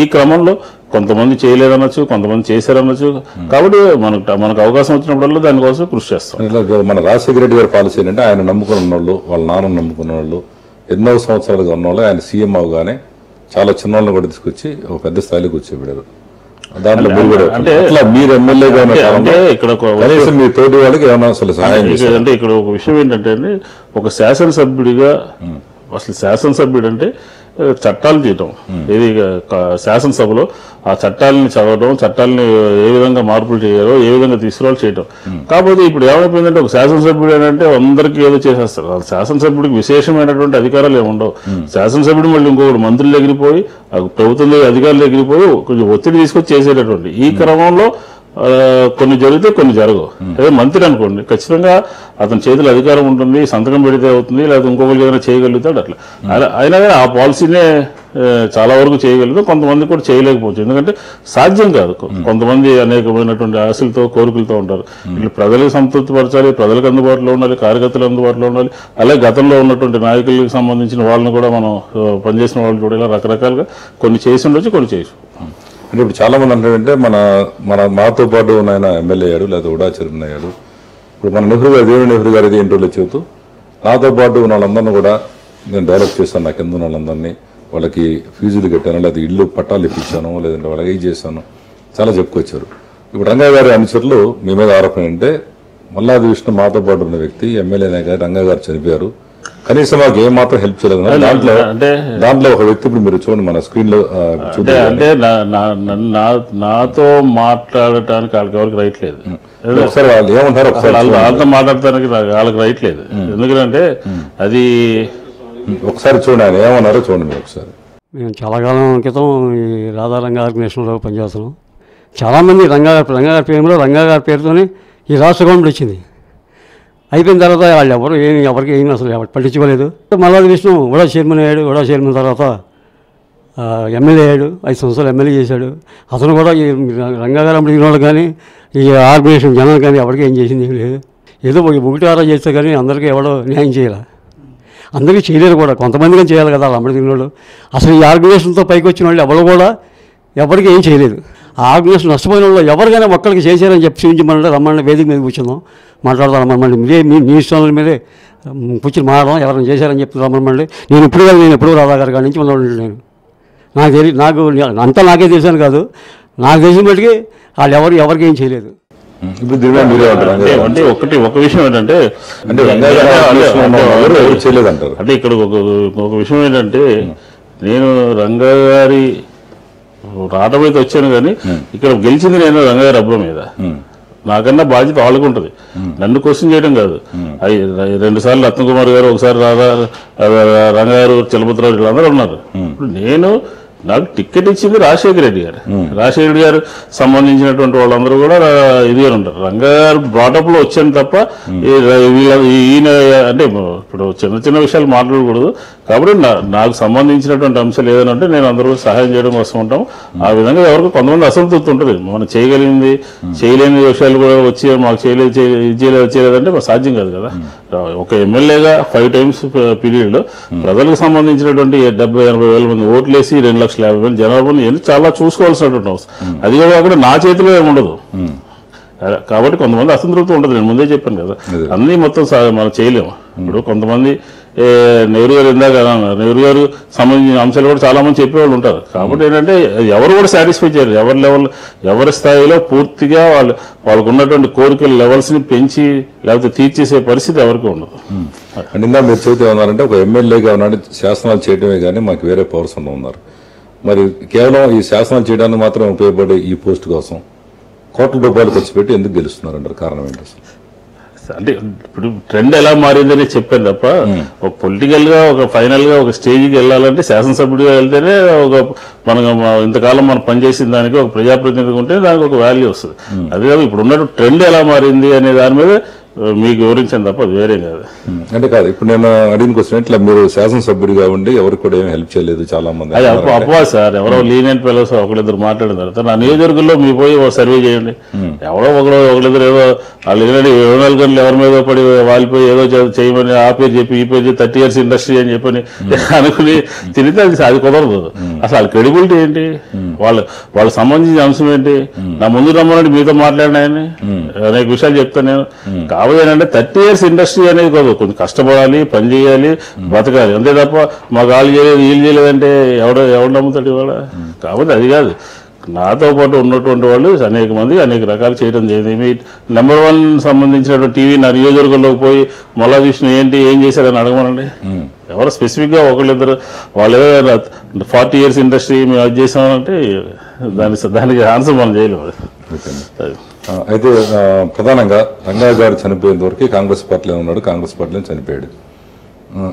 ఈ క్రమంలో కొంతమంది చేయలేదనొచ్చు, కొంతమంది చేశారనొచ్చు. కాబట్టి మనకు అవకాశం వచ్చినప్పుడల్లా దానికోసం కృషి చేస్తాం. మన రాజశేఖర రెడ్డి గారి పాలసీ ఏంటంటే ఆయన నమ్ముకున్న వాళ్ళు, వాళ్ళ నాన్న నమ్ముకున్న వాళ్ళు, ఎన్నో సంవత్సరాలుగా ఉన్న వాళ్ళు ఆయన సీఎం అవగానే చాలా చిన్న వాళ్ళని కూడా తీసుకొచ్చి ఒక పెద్ద స్థాయిలో కూర్చోబెట్టారు. దాంట్లో మీరు ఎమ్మెల్యేగా అంటే ఇక్కడ మీ తోటి వాళ్ళకి ఏమైనా అసలు సహాయం చేశారు అంటే ఇక్కడ ఒక విషయం ఏంటంటే అండి, ఒక శాసనసభ్యుడిగా అసలు శాసనసభ్యుడు అంటే చట్టాలు తీయటం, ఇది శాసనసభలో ఆ చట్టాలని చదవడం, చట్టాలని ఏ విధంగా మార్పులు చేయాలో ఏ విధంగా తీసుకురావాలో చేయటం. కాకపోతే ఇప్పుడు ఏమైపోయిందంటే ఒక శాసనసభ్యుడు ఏంటంటే అందరికీ ఏదో చేసేస్తారు. శాసనసభ్యుడికి విశేషమైనటువంటి అధికారాలు ఏమి ఉండవు. శాసనసభ్యుడు మళ్ళీ ఇంకొకటి మంత్రులు ఎగిరిపోయి ప్రభుత్వం అధికారులు ఎగిరిపోయి కొంచెం ఒత్తిడి తీసుకొచ్చి చేసేటటువంటి ఈ క్రమంలో కొన్ని జరిగితే కొన్ని జరగవు. అదే మంత్రి అనుకోండి, ఖచ్చితంగా అతని చేతిలో అధికారం ఉంటుంది, సంతకం పెడితే అవుతుంది, లేకపోతే ఇంకొకరికి ఏదైనా చేయగలుగుతాడు. అట్లా అయినా కానీ ఆ పాలసీనే చాలా వరకు చేయగలుగుతాం, కొంతమంది కూడా చేయలేకపోవచ్చు. ఎందుకంటే సాధ్యం కాదు. కొంతమంది అనేకమైనటువంటి ఆశలతో కోరికలతో ఉంటారు. ఇట్లా ప్రజలకు సంతృప్తి పరచాలి, ప్రజలకు అందుబాటులో ఉండాలి, కార్యకర్తలు అందుబాటులో ఉండాలి. అలాగే గతంలో ఉన్నటువంటి నాయకులకు సంబంధించిన వాళ్ళని కూడా మనం పనిచేసిన వాళ్ళు కూడా ఇలా రకరకాలుగా కొన్ని చేసి ఉండొచ్చు, కొన్ని చేసి. అంటే ఇప్పుడు చాలా మంది అంటే మాతో పాటు ఆయన ఎమ్మెల్యే అయ్యాడు, లేదా ఉడా చైర్మన్ అయ్యాడు. ఇప్పుడు మన నెహ్రూ గారు, దేవి నెహ్రూ గారు ఇది ఇంటర్వ్యూలో చెబుతూ నాతో పాటు ఉన్న వాళ్ళందరినీ కూడా నేను డెవలప్ చేశాను, నా కింద ఉన్న వాళ్ళందరినీ వాళ్ళకి ఫీజులు కట్టాను, లేదా ఇల్లు పట్టాలు ఇప్పించాను, లేదంటే వాళ్ళకి ఏం చేశాను, చాలా చెప్పుకొచ్చారు. ఇప్పుడు రంగా గారి అనుచరులు మీ మీద ఆరోపణ అంటే మల్లాది విష్ణు మాతో పాటు ఉన్న వ్యక్తి ఎమ్మెల్యేనే గారు రంగా గారు చనిపోయారు, కనీసం మాకు ఏం మాత్రం హెల్ప్ చేయలేదు. దాంట్లో ఒక వ్యక్తి ఇప్పుడు మీరు చూడండి మన స్క్రీన్ లో అంటే నాతో మాట్లాడటానికి వాళ్ళకి ఎవరికి రైట్ లేదు. ఒకసారి వాళ్ళు ఏమంటారు వాళ్ళతో మాట్లాడటానికి వాళ్ళకి రైట్ లేదు. ఎందుకంటే అది ఒకసారి చూడండి ఆయన ఏమన్నారో చూడండి మీరు ఒకసారి. మేము చాలా కాలం క్రితం ఈ రాధారంగా ఆర్గనైజేషన్లో పనిచేస్తున్నాం. చాలామంది రంగా గారి పేరులో రంగా గారి పేరుతోనే ఈ రాష్ట్ర గవర్నమెంట్ వచ్చింది. అయిపోయిన తర్వాత వాళ్ళు ఎవరికి ఏమి అసలు ఎవరు పట్టించుకోలేదు. మల్లాది విష్ణు కూడా చైర్మన్ అయ్యాడు. కూడా చైర్మన్ తర్వాత ఎమ్మెల్యే అయ్యాడు. 5 సంవత్సరాలు ఎమ్మెల్యే చేశాడు. అతను కూడా ఈ రంగా గారు అడిగిన వాళ్ళు కానీ ఈ ఆర్గనైజేషన్ జనాలు కానీ ఎవరికి ఏం చేసింది ఏం లేదు. ఏదో 1-6 చేస్తే కానీ అందరికీ ఎవడో న్యాయం చేయాలి. అందరికీ చేయలేరు కూడా, కొంతమందిగా చేయాలి కదా వాళ్ళు అమ్మడి తిన్నోళ్ళు. అసలు ఈ ఆర్గనైజేషన్తో పైకి వచ్చిన వాళ్ళు ఎవరు కూడా ఎవరికి ఏం చేయలేదు. ఆ ఆర్గనైజేషన్ నష్టపోయిన వాళ్ళు ఎవరికైనా ఒక్కరికి చేశారని చెప్పి చూపించమని రమ్మని వేదిక మీద కూర్చుందాం, మాట్లాడదాం రమ్మని. మీ ఇష్టాల మీదే కూర్చుని మాట్లాడదాం, ఎవరైనా చేశారని చెప్పి రమ్మని. నేను ఎప్పుడు రాధా గారి కాడి నుంచి ఉన్నవాళ్ళు నేను. నాకు అంతా నాకే తెలిసాను కాదు, నాకు తెలిసిన బట్టికి వాళ్ళు ఎవరికి ఏం చేయలేదు. అంటే ఒక విషయం ఏంటంటే చేయలేదంటారు. అంటే ఇక్కడ ఒక విషయం ఏంటంటే నేను రంగా గారి రావడం అయితే వచ్చాను కానీ ఇక్కడ గెలిచింది నేను రంగా గారి అబ్బా మీద. నాకన్నా బాధ్యత వాళ్ళకు ఉంటుంది, నన్ను క్వశ్చన్ చేయడం కాదు. 2 సార్లు రత్న కుమార్ గారు, ఒకసారి రంగా గారు, చలపతిరావు వీళ్ళందరూ ఉన్నారు. ఇప్పుడు నాకు టికెట్ ఇచ్చింది రాజశేఖర రెడ్డి గారు. రాజశేఖర రెడ్డి గారు సంబంధించినటువంటి వాళ్ళందరూ కూడా ఇదిగా ఉంటారు. రంగా గారు బ్రాటప్ లో వచ్చాను తప్ప ఈయన అంటే ఇప్పుడు చిన్న విషయాలు మాట్లాడకూడదు. కాబట్టి నాకు సంబంధించినటువంటి అంశాలు ఏదైనా ఉంటే నేను అందరూ సహాయం చేయడం కోసం ఉంటాం. ఆ విధంగా ఎవరికి కొంతమంది అసంతృప్తి ఉంటుంది. మనం చేయగలిగింది చేయలేని విషయాలు కూడా వచ్చి మాకు చేయలేదంటే సాధ్యం కాదు కదా. ఒక ఎమ్మెల్యేగా 5 times పీరియడ్ ప్రజలకు సంబంధించినటువంటి 70-80 వేల మంది ఓట్లేసి 2,50,000 జనాభా చాలా చూసుకోవాల్సినటువంటి అవసరం. అది కూడా అక్కడ నా చేతిలో ఏముండదు. కాబట్టి కొంతమంది అసంతృప్తి ఉంటుంది. నేను ముందే చెప్పాను కదా, అన్నీ మొత్తం మనం చేయలేము. ఇప్పుడు కొంతమంది నెహ్రూ గారు ఇందాక నెహ్రూ గారు సంబంధించిన అంశాలు కూడా చాలా మంది చెప్పేవాళ్ళు ఉంటారు. కాబట్టి ఏంటంటే ఎవరు కూడా సాటిస్ఫై చేయరు. ఎవరి స్థాయిలో పూర్తిగా వాళ్ళకు ఉన్నటువంటి కోరికల లెవెల్స్ ని పెంచి లేకపోతే తీర్చేసే పరిస్థితి ఎవరికి ఉండదు. అండ్ ఇందా మీరు చెబుతూ ఉన్నారంటే ఒక ఎమ్మెల్యేగా ఉన్నాడు, శాసనాలు చేయడమే కానీ మాకు వేరే పవర్స్ ఉన్నారు. మరి కేవలం ఈ శాసనాలు చేయడానికి మాత్రం ఉపయోగపడే ఈ పోస్ట్ కోసం కోట్ల రూపాయలు ఖర్చు పెట్టి ఎందుకు గెలుస్తున్నారంటారు? కారణం ఏంటి అసలు? అంటే ఇప్పుడు ట్రెండ్ ఎలా మారిందని చెప్పాను తప్ప ఒక పొలిటికల్ గా ఒక ఫైనల్ గా ఒక స్టేజ్కి వెళ్ళాలంటే శాసనసభ్యుడిగా వెళ్తేనే మనం ఇంతకాలం మనం పనిచేసిన దానికి ఒక ప్రజాప్రతినిధిగా ఉంటే దానికి ఒక వాల్యూ వస్తుంది. అదే కాదు ఇప్పుడు ఉన్న ట్రెండ్ ఎలా మారింది అనే దాని మీద మీకు వివరించాను తప్ప అది వేరే కాదు. అంటే కాదు, ఇప్పుడు నేను అడిగిన క్వశ్చన్ ఇట్లా మీరు శాసనసభ్యుడిగా ఉండి ఎవరికి కూడా ఏమి హెల్ప్ చేయలేదు చాలా మంది. అది అపవా సార్. ఎవరో లీనియంట్ ఫెలోస్ ఒకళ్ళిద్దరు మాట్లాడిన తర్వాత నా నియోజకవర్గంలో మీ పోయి సర్వే చేయండి. ఎవరో ఒకళ్ళిద్దరు ఏదో వాళ్ళు ఏదైనా 24 గంటలు ఎవరి మీద పడి వాలిపోయి ఏదో చేయమని ఆ పేరు చెప్పి ఈ పేరు 30 years ఇండస్ట్రీ అని చెప్పని అనుకుని తిరిగితే అది కుదరదు. అసలు క్రెడిబిలిటీ ఏంటి, వాళ్ళ సంబంధించిన అంశం ఏంటి? నా ముందు రమ్మని మీతో మాట్లాడినాయని అనేక విషయాలు చెప్తాను నేను. కాబట్టి ఏంటంటే 30 years ఇండస్ట్రీ అనేది కాదు, కొంచెం కష్టపడాలి, పని చేయాలి, బతకాలి, అంతే తప్ప మాకు వాళ్ళు చేయలేదు వీళ్ళు చేయలేదంటే ఎవడు నమ్ముతాడు ఇవాళ? కాబట్టి అది కాదు. నాతో పాటు ఉన్నటువంటి వాళ్ళు అనేక మంది అనేక రకాలు చేయడం జరిగింది. నెంబర్ 1 సంబంధించినటువంటి టీవీ నా నియోజకవర్గంలోకి పోయి మల్లాది విష్ణు ఏం చేశారని అడగమనండి. ఎవరు స్పెసిఫిక్ గా ఒకళ్ళిద్దరు వాళ్ళు ఏదో 40 years ఇండస్ట్రీ మేము అది చేసామంటే దానికి ఆన్సర్ మనం చేయలేము. అయితే ప్రధానంగా రంగా గారు చనిపోయేంత వరకు కాంగ్రెస్ పార్టీలో ఉన్నాడు, కాంగ్రెస్ పార్టీలో చనిపోయాడు.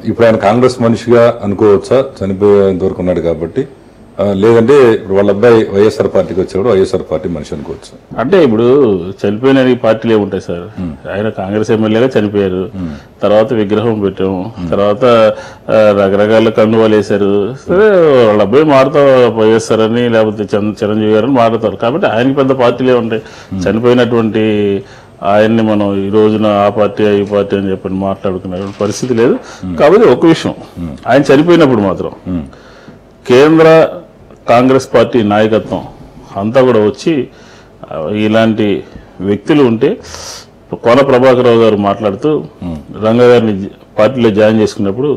ఇప్పుడు ఆయన కాంగ్రెస్ మనిషిగా అనుకోవచ్చా చనిపోయేంత వరకు ఉన్నాడు కాబట్టి? లేదంటే ఇప్పుడు వాళ్ళ అబ్బాయి వైఎస్ఆర్ పార్టీకి వచ్చేవాడు వైఎస్ఆర్ పార్టీ మనిషి అనుకోవచ్చు? అంటే ఇప్పుడు చనిపోయిన పార్టీలు ఏముంటాయి సార్? ఆయన కాంగ్రెస్ ఎమ్మెల్యేగా చనిపోయారు, తర్వాత విగ్రహం పెట్టాము, తర్వాత రకరకాల కండువాలు వేశారు. సరే వాళ్ళ అబ్బాయి మారుతా వైఎస్ఆర్ అని లేకపోతే చిరంజీవి గారు అని మారుతారు. కాబట్టి ఆయనకి పెద్ద పార్టీలే ఉంటాయి. చనిపోయినటువంటి ఆయన్ని మనం ఈ రోజున ఆ పార్టీ ఈ పార్టీ అని చెప్పని మాట్లాడుకునే పరిస్థితి లేదు. కాబట్టి ఒక విషయం, ఆయన చనిపోయినప్పుడు మాత్రం కేంద్ర కాంగ్రెస్ పార్టీ నాయకత్వం అంతా కూడా వచ్చి ఇలాంటి వ్యక్తులు ఉంటే కోన ప్రభాకర్ రావు గారు మాట్లాడుతూ రంగా గారిని పార్టీలో జాయిన్ చేసుకున్నప్పుడు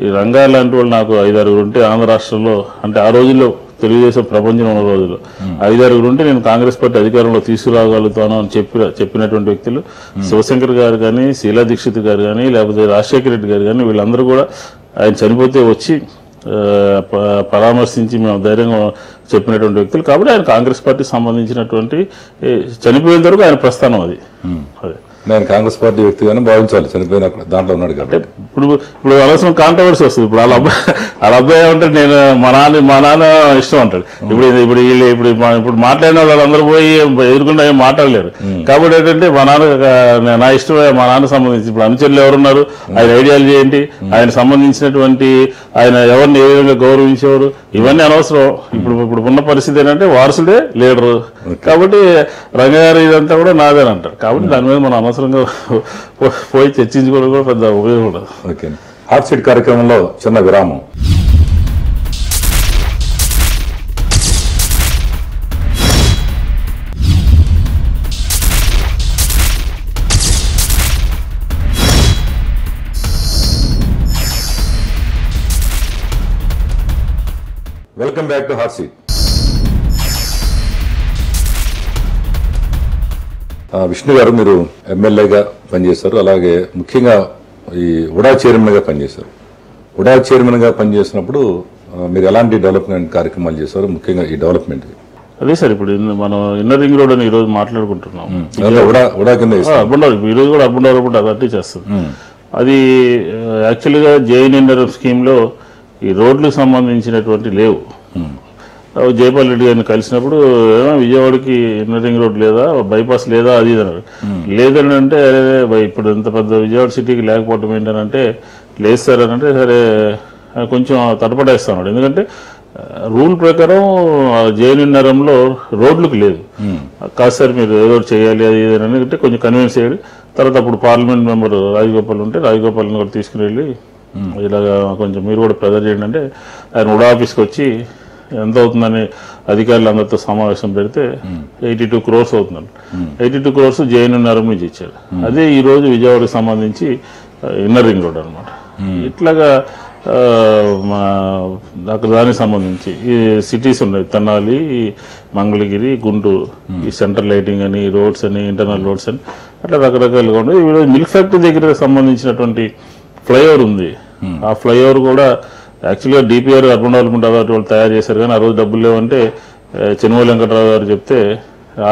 ఈ రంగాల లాంటి వాళ్ళు నాకు 5-6 ఉంటే ఆంధ్ర రాష్ట్రంలో, అంటే ఆ రోజుల్లో తెలుగుదేశం ప్రపంచం ఉన్న రోజుల్లో 5-6 ఉంటే నేను కాంగ్రెస్ పార్టీ అధికారంలో తీసుకురాగలుగుతాను అని చెప్పినటువంటి వ్యక్తులు శివశంకర్ గారు కానీ, శీలా దీక్షిత్ గారు కానీ, లేకపోతే రాజశేఖర రెడ్డి గారు కానీ, వీళ్ళందరూ కూడా ఆయన చనిపోతే వచ్చి పరామర్శించి మేము ధైర్యంగా చెప్పినటువంటి వ్యక్తులు. కాబట్టి ఆయన కాంగ్రెస్ పార్టీకి సంబంధించినటువంటి చనిపోయేంత వరకు ఆయన ప్రస్థానం అది. అదే నేను కాంగ్రెస్ పార్టీ వ్యక్తిగానే భావించాలి, చనిపోయిన దాంట్లో ఉన్నాడు కాబట్టి. ఇప్పుడు అనవసరం కాంట్రవర్సీ వస్తుంది. ఇప్పుడు వాళ్ళ అబ్బాయి ఏమంటాడు, నేను మా నాన్న ఇష్టం అంటాడు. ఇప్పుడు మాట్లాడిన వాళ్ళందరూ పోయి ఎదుర్కొంటే ఏం మాట్లాడలేరు. కాబట్టి ఏంటంటే మా నాన్న నా ఇష్టమే, మా నాన్న సంబంధించి ఇప్పుడు అనుచరులు ఎవరున్నారు, ఆయన ఐడియాలజీ ఏంటి, ఆయన సంబంధించినటువంటి ఆయన ఎవరిని ఏ విధంగా గౌరవించేవారు, ఇవన్నీ అనవసరం. ఇప్పుడు ఉన్న పరిస్థితి ఏంటంటే వారసుడే లీడరు. కాబట్టి రంగగారు ఇదంతా కూడా నాదేని అంటారు. కాబట్టి దాని మీద మనం అనవసరంగా పోయి చర్చించుకోవడం కూడా పెద్ద ఉపయోగం ఉండదు. ఓకే, హాట్ సీట్ కార్యక్రమంలో చిన్న విరామం. Welcome back to hot seat. Vishnu గారు, మీరు ఎమ్మెల్యేగా పనిచేశారు, అలాగే ముఖ్యంగా ఈ ఉడా చైర్మన్గా పనిచేశారు. ఉడా చైర్మన్గా పనిచేసినప్పుడు మీరు ఎలాంటి డెవలప్మెంట్ కార్యక్రమాలు చేశారు, ముఖ్యంగా ఈ డెవలప్మెంట్? అదే సార్, ఇప్పుడు మనం ఇన్నర్ రింగ్ రోడ్ అని ఈరోజు మాట్లాడుకుంటున్నాం. ఉడా కింద అర్బన్ డెవలప్ ఈరోజు కూడా అర్బన్ డెవలప్మెంట్ అథారిటీ చేస్తుంది. అది యాక్చువల్గా JNNRM స్కీమ్లో ఈ రోడ్లకు సంబంధించినటువంటి లేవు. జైపాల్ రెడ్డి గారిని కలిసినప్పుడు విజయవాడకి ఇన్నర్ రింగ్ రోడ్ లేదా, బైపాస్ లేదా, అది ఇది అన్నారు. లేదని అంటే ఇప్పుడు ఇంత పెద్ద విజయవాడ సిటీకి లేకపోవటం ఏంటంటే లేదు సార్ అని అంటే, సరే కొంచెం తటపడేస్తున్నాడు. ఎందుకంటే రూల్ ప్రకారం JNNRMలో రోడ్లకు లేదు. కాదు సార్ మీరు ఏదో చేయాలి అది ఇది అని అంటే కొంచెం కన్విన్స్ అయ్యాడు. తర్వాత అప్పుడు పార్లమెంట్ మెంబర్ రాజగోపాల్ ఉంటే రాజగోపాల్ని కూడా తీసుకుని వెళ్ళి ఇలాగా కొంచెం మీరు కూడా ప్రెజర్ చేయండి అంటే ఆయన ఉడా ఆఫీస్కి వచ్చి ఎంత అవుతుందని అధికారులు అందరితో సమావేశం పెడితే 82 crores అవుతుందండి. 82 crores JNNRM నుంచి ఇచ్చారు. అదే ఈ రోజు విజయవాడకి సంబంధించి ఇన్నర్ రింగ్ రోడ్ అనమాట. ఇట్లాగా అక్కడ దానికి సంబంధించి ఈ సిటీస్ ఉన్నాయి, తెనాలి, మంగళగిరి, గుంటూరు, ఈ సెంట్రల్ లైటింగ్ అని, రోడ్స్ అని, ఇంటర్నల్ రోడ్స్ అని అట్లా రకరకాలుగా ఉన్నాయి. ఈరోజు మిల్క్ ఫ్యాక్టరీ దగ్గర సంబంధించినటువంటి ఫ్లైఓవర్ ఉంది. ఆ ఫ్లైఓవర్ కూడా యాక్చువల్గా DPR అర్బన్ డెవలప్మెంట్ అథారిటీ వాళ్ళు తయారు చేశారు, కానీ ఆ రోజు డబ్బులు లేవంటే చెనుమల వెంకటరావు గారు చెప్తే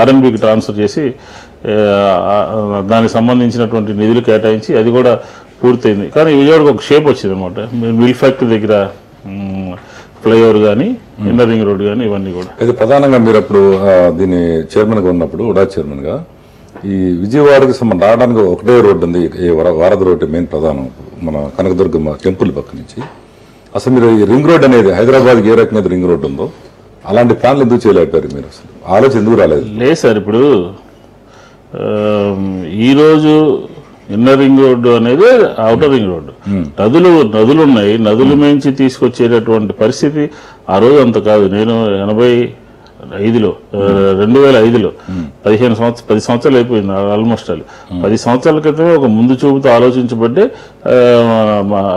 RNBకి ట్రాన్స్ఫర్ చేసి దానికి సంబంధించినటువంటి నిధులు కేటాయించి అది కూడా పూర్తయింది. కానీ విజయవాడకు ఒక షేప్ వచ్చింది అనమాట. మిల్క్ ఫ్యాక్టరీ దగ్గర ఫ్లైఓవర్ కానీ, ఇన్నర్ రింగ్ రోడ్ కానీ, ఇవన్నీ కూడా. అయితే ప్రధానంగా మీరు అప్పుడు దీని చైర్మన్గా ఉన్నప్పుడు, ఉడా చైర్మన్గా, ఈ విజయవాడకి రావడానికి ఒకటే రోడ్డు ఉంది, వారధి రోడ్డు మెయిన్ ప్రధానం, మన కనకదుర్గమ్మ టెంపుల్ పక్క నుంచి. అసలు మీరు ఈ రింగ్ రోడ్ అనేది హైదరాబాద్కి ఏ రకమైన రింగ్ రోడ్ ఉందో అలాంటి ప్లాన్లు ఎందుకు చేయలేకపోయారు మీరు? అసలు ఆలోచన ఎందుకు రాలేదు? లేదు సార్, ఇప్పుడు ఈరోజు ఇన్నర్ రింగ్ రోడ్డు అనేది అవుటర్ రింగ్ రోడ్డు. నదులు ఉన్నాయి, నదుల మించి తీసుకొచ్చేటటువంటి పరిస్థితి ఆ రోజు అంత కాదు. నేను 2005లో 10 సంవత్సరాలు అయిపోయింది ఆల్మోస్ట్. 10 సంవత్సరాల క్రితమే ఒక ముందు చూపుతో ఆలోచించబట్టే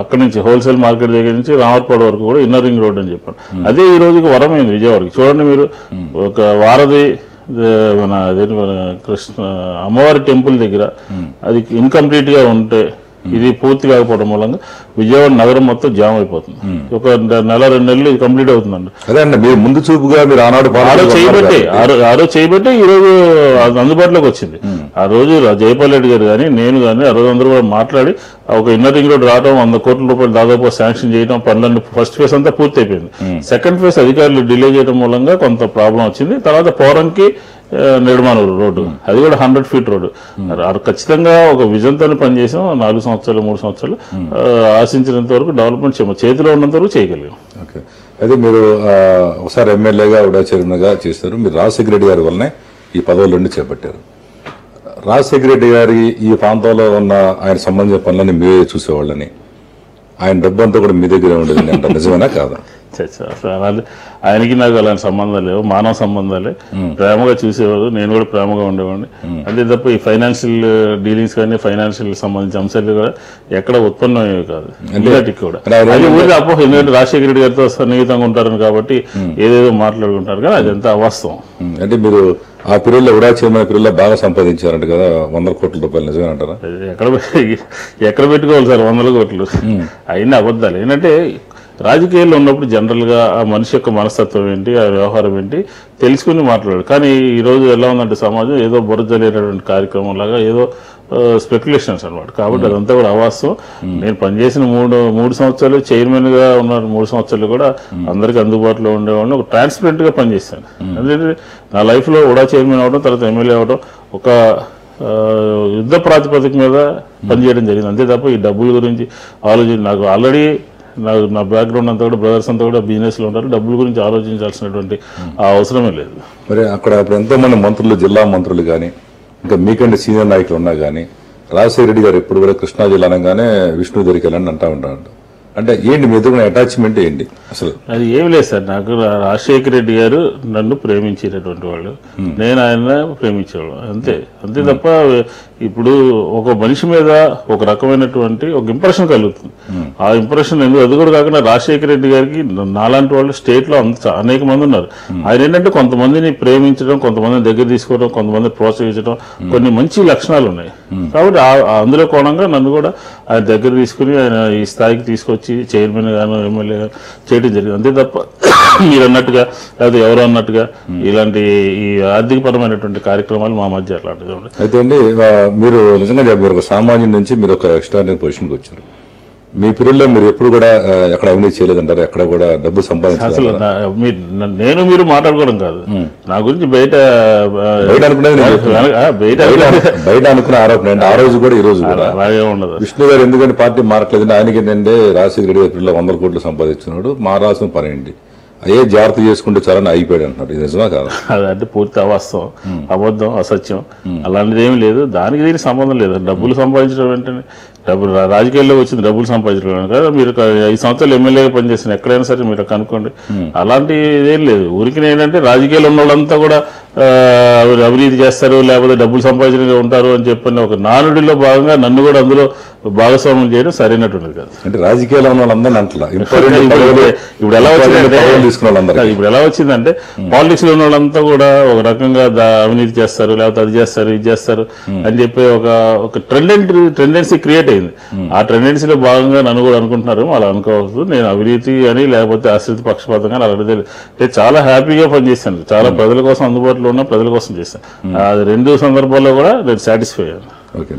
అక్కడి నుంచి హోల్సేల్ మార్కెట్ దగ్గర నుంచి రామర్పాడు వరకు కూడా ఇన్నర్ రింగ్ రోడ్ అని చెప్పాను. అదే ఈ రోజుకి వరమైంది విజయవాడకి. చూడండి మీరు, ఒక వారధి మన కృష్ణ అమ్మవారి టెంపుల్ దగ్గర అది ఇన్కంప్లీట్ గా ఉంటే, ఇది పూర్తి కాకపోవడం మూలంగా విజయవాడ నగరం మొత్తం జామ్ అయిపోతుంది. ఒక 1-2 నెలలు ఇది కంప్లీట్ అవుతుందండి. అదే అండి, మీరు ముందు చూపుగా మీరు ఆనాడు చేయబట్టే ఈ రోజు అందుబాటులోకి వచ్చింది. ఆ రోజు జైపాల్ రెడ్డి గారు కానీ, నేను కానీ ఆ రోజు అందరూ కూడా మాట్లాడి ఒక ఇన్నర్ రింగ్ రోడ్ రావడం, 100 కోట్ల రూపాయలు దాదాపు శాంక్షన్ చేయడం, పనులన్నీ ఫస్ట్ ఫేజ్ అంతా పూర్తి అయిపోయింది. సెకండ్ ఫేజ్ అధికారులు డిలే చేయడం మూలంగా కొంత ప్రాబ్లం వచ్చింది. తర్వాత పోరంకి నిర్మాణం రోడ్డు, అది కూడా 100 feet రోడ్డు. ఖచ్చితంగా ఒక విజన్ తో పనిచేసాం. 4 సంవత్సరాలు 3 సంవత్సరాలు ఆశించినంత వరకు డెవలప్మెంట్ చేతిలో ఉన్నంత వరకు చేయగలిగాం. ఓకే, అయితే మీరు ఒకసారి ఎమ్మెల్యేగా ఉడా చైర్మన్గా చేశారు. మీరు రాజశేఖర రెడ్డి గారి వల్లనే ఈ పదవులన్నీ చేపట్టారు. రాజశేఖర రెడ్డి గారి ఈ ప్రాంతంలో ఉన్న ఆయన సంబంధించిన పనులన్నీ మీరే చూసేవాళ్ళని, ఆయన డబ్బు అంతా కూడా మీ దగ్గరే ఉండేది అంటే నిజమేనా కాదా? అసలు ఆయనకి నాకు అలాంటి సంబంధాలు లేవు, మానవ సంబంధాలే. ప్రేమగా చూసేవాడు, నేను కూడా ప్రేమగా ఉండేవాడిని. అంతే తప్ప ఈ ఫైనాన్షియల్ డీలింగ్స్ కానీ ఫైనాన్షియల్ సంబంధించిన అంశాలు కూడా ఎక్కడ ఉత్పన్నమయ్యేవి కాదు. ఇలాంటికి కూడా అది ఊరికి అపోహ. ఎందుకంటే రాజశేఖర రెడ్డి గారితో సన్నిహితంగా ఉంటారని కాబట్టి ఏదేదో మాట్లాడుకుంటారు, కానీ అదంతా అవాస్తవం. అంటే మీరు ఆ పీరియడ్లో ఉడా చైర్మన్ పీరియడ్లో బాగా సంపాదించారంట కదా, 100 కోట్ల రూపాయలు, నిజమే అంటారా? ఎక్కడ పెట్టుకోవాలి సార్ 100 కోట్లు? అయినా అబద్ధాలు. ఏంటంటే రాజకీయాల్లో ఉన్నప్పుడు జనరల్గా ఆ మనిషి యొక్క మనస్తత్వం ఏంటి, ఆ వ్యవహారం ఏంటి తెలుసుకుని మాట్లాడాడు. కానీ ఈరోజు ఎలా ఉందంటే సమాజం ఏదో బురదలేనటువంటి కార్యక్రమం లాగా ఏదో స్పెక్యులేషన్స్ అనమాట. కాబట్టి అదంతా కూడా అవాస్తవం. నేను పనిచేసిన మూడు సంవత్సరాలు చైర్మన్గా ఉన్న 3 సంవత్సరాలు కూడా అందరికీ అందుబాటులో ఉండేవాడిని. ఒక ట్రాన్స్పరెంట్గా పనిచేశాను. ఎందుకంటే నా లైఫ్లో ఉడా చైర్మన్ అవడం, తర్వాత ఎమ్మెల్యే అవడం ఒక యుద్ధ ప్రాతిపదిక మీద పనిచేయడం జరిగింది. అంతే తప్ప ఈ డబ్బుల గురించి నాకు ఆల్రెడీ నా బ్యాక్గ్రౌండ్ అంతా కూడా బ్రదర్స్ అంతా కూడా బిజినెస్లో ఉంటారు. డబ్బుల గురించి ఆలోచించాల్సినటువంటి అవసరమే లేదు. మరి అక్కడ ఎంతో మంది మంత్రులు, జిల్లా మంత్రులు కానీ ఇంకా మీకంటే సీనియర్ నాయకులు ఉన్నా కానీ రాజశేఖర రెడ్డి గారు ఎప్పుడు కూడా కృష్ణా జిల్లా అనగానే విష్ణు దగ్గరికి వెళ్ళండి అంటూ ఉంటారు. అంటే ఏంటి మీ ఎదుగున్న అటాచ్మెంట్ ఏంటి అసలు? అది ఏమి లేదు సార్. నాకు రాజశేఖర రెడ్డి గారు నన్ను ప్రేమించేటటువంటి వాళ్ళు, నేను ఆయన ప్రేమించేవాళ్ళు, అంతే తప్ప ఇప్పుడు ఒక మనిషి మీద ఒక రకమైనటువంటి ఒక ఇంప్రెషన్ కలుగుతుంది. ఆ ఇంప్రెషన్ ఎందుకు అది కూడా కాకుండా రాజశేఖర రెడ్డి గారికి నాలాంటి వాళ్ళు స్టేట్ లో అనేక మంది ఉన్నారు. ఆయన ఏంటంటే కొంతమందిని ప్రేమించడం, కొంతమందిని దగ్గర తీసుకోవడం, కొంతమందిని ప్రోత్సహించడం, కొన్ని మంచి లక్షణాలు ఉన్నాయి. కాబట్టి అందులో కోణంగా నన్ను కూడా ఆయన దగ్గర తీసుకుని ఆయన ఈ స్థాయికి తీసుకొచ్చి చైర్మన్ గాను ఎమ్మెల్యే గాను చేయడం జరిగింది. అంతే తప్ప మీరు అన్నట్టుగా లేకపోతే ఎవరు అన్నట్టుగా ఇలాంటి ఈ ఆర్థిక పరమైనటువంటి కార్యక్రమాలు మా మధ్య అట్లాంటిది. అయితే అండి మీరు నిజంగా చెప్పారు, ఒక సామాన్యుడి నుంచి మీరు ఒక ఎక్స్ట్రాడినరీ పొజిషన్కి వచ్చారు. మీ పీరియడ్లో మీరు ఎప్పుడు కూడా ఎక్కడ అవినీతి చేయలేదంటారు, ఎక్కడ కూడా డబ్బు సంపాదించారు? అసలు నేను మీరు మాట్లాడుకోవడం కాదు, నా గురించి బయట అనుకున్న ఆరోపణ అంటే ఆ రోజు కూడా ఈ రోజు కూడా అలాగే ఉండదు. విష్ణు గారు ఎందుకంటే పార్టీ మారట్లేదంటే ఆయనకి ఏంటంటే రాజశేఖర రెడ్డి గారి 100 కోట్లు సంపాదించున్నాడు, మారాల్సిన పని ఏంటి, అయ్యే జాగ్రత్త చేసుకుంటే చాలా అయిపోయాడు అంటున్నారు. ఇది నిజమా కాదు? అదంటే పూర్తి అవాస్తవం, అబద్ధం, అసత్యం. అలాంటిది ఏమీ లేదు. దానికి దీనికి సంబంధం లేదు. డబ్బులు సంపాదించడం వెంటనే రాజకీయాల్లో వచ్చింది డబ్బులు సంపాదించడం కదా. మీరు 5 సంవత్సరాలు ఎమ్మెల్యేగా పనిచేసిన ఎక్కడైనా సరే మీరు కనుక్కోండి, అలాంటి ఇదేం లేదు. ఊరికి ఏంటంటే రాజకీయాల్లో ఉన్న వాళ్ళంతా కూడా అవినీతి చేస్తారు లేకపోతే డబ్బులు సంపాదించడానికి ఉంటారు అని చెప్పని ఒక నానుడిలో భాగంగా నన్ను కూడా అందులో భాగస్వామ్యం చేయడం సరైనటువంటిది కాదు. అంటే రాజకీయాల్లో ఉన్న వాళ్ళందరూ అంటలా ఇప్పుడు ఎలా వచ్చిందంటే పాలిటిక్స్ లో ఉన్న వాళ్ళంతా కూడా ఒక రకంగా అవినీతి చేస్తారు లేకపోతే అది చేస్తారు ఇది చేస్తారు అని చెప్పి ఒక టెండెన్సీ క్రియేట్ అయింది. ఆ టెండెన్సీలో భాగంగా నన్ను కూడా అనుకుంటున్నారు. అలా అనుకోవచ్చు. నేను అవినీతి అని లేకపోతే ఆశ్రిత పక్షపాతం కానీ అలాంటిది నేను చాలా హ్యాపీగా పనిచేశాను. చాలా ప్రజల కోసం అందుబాటులో ఉన్న ప్రజల కోసం చేశాను. అది 2 సందర్భాల్లో కూడా నేను సాటిస్ఫై అయ్యాను. ఓకే.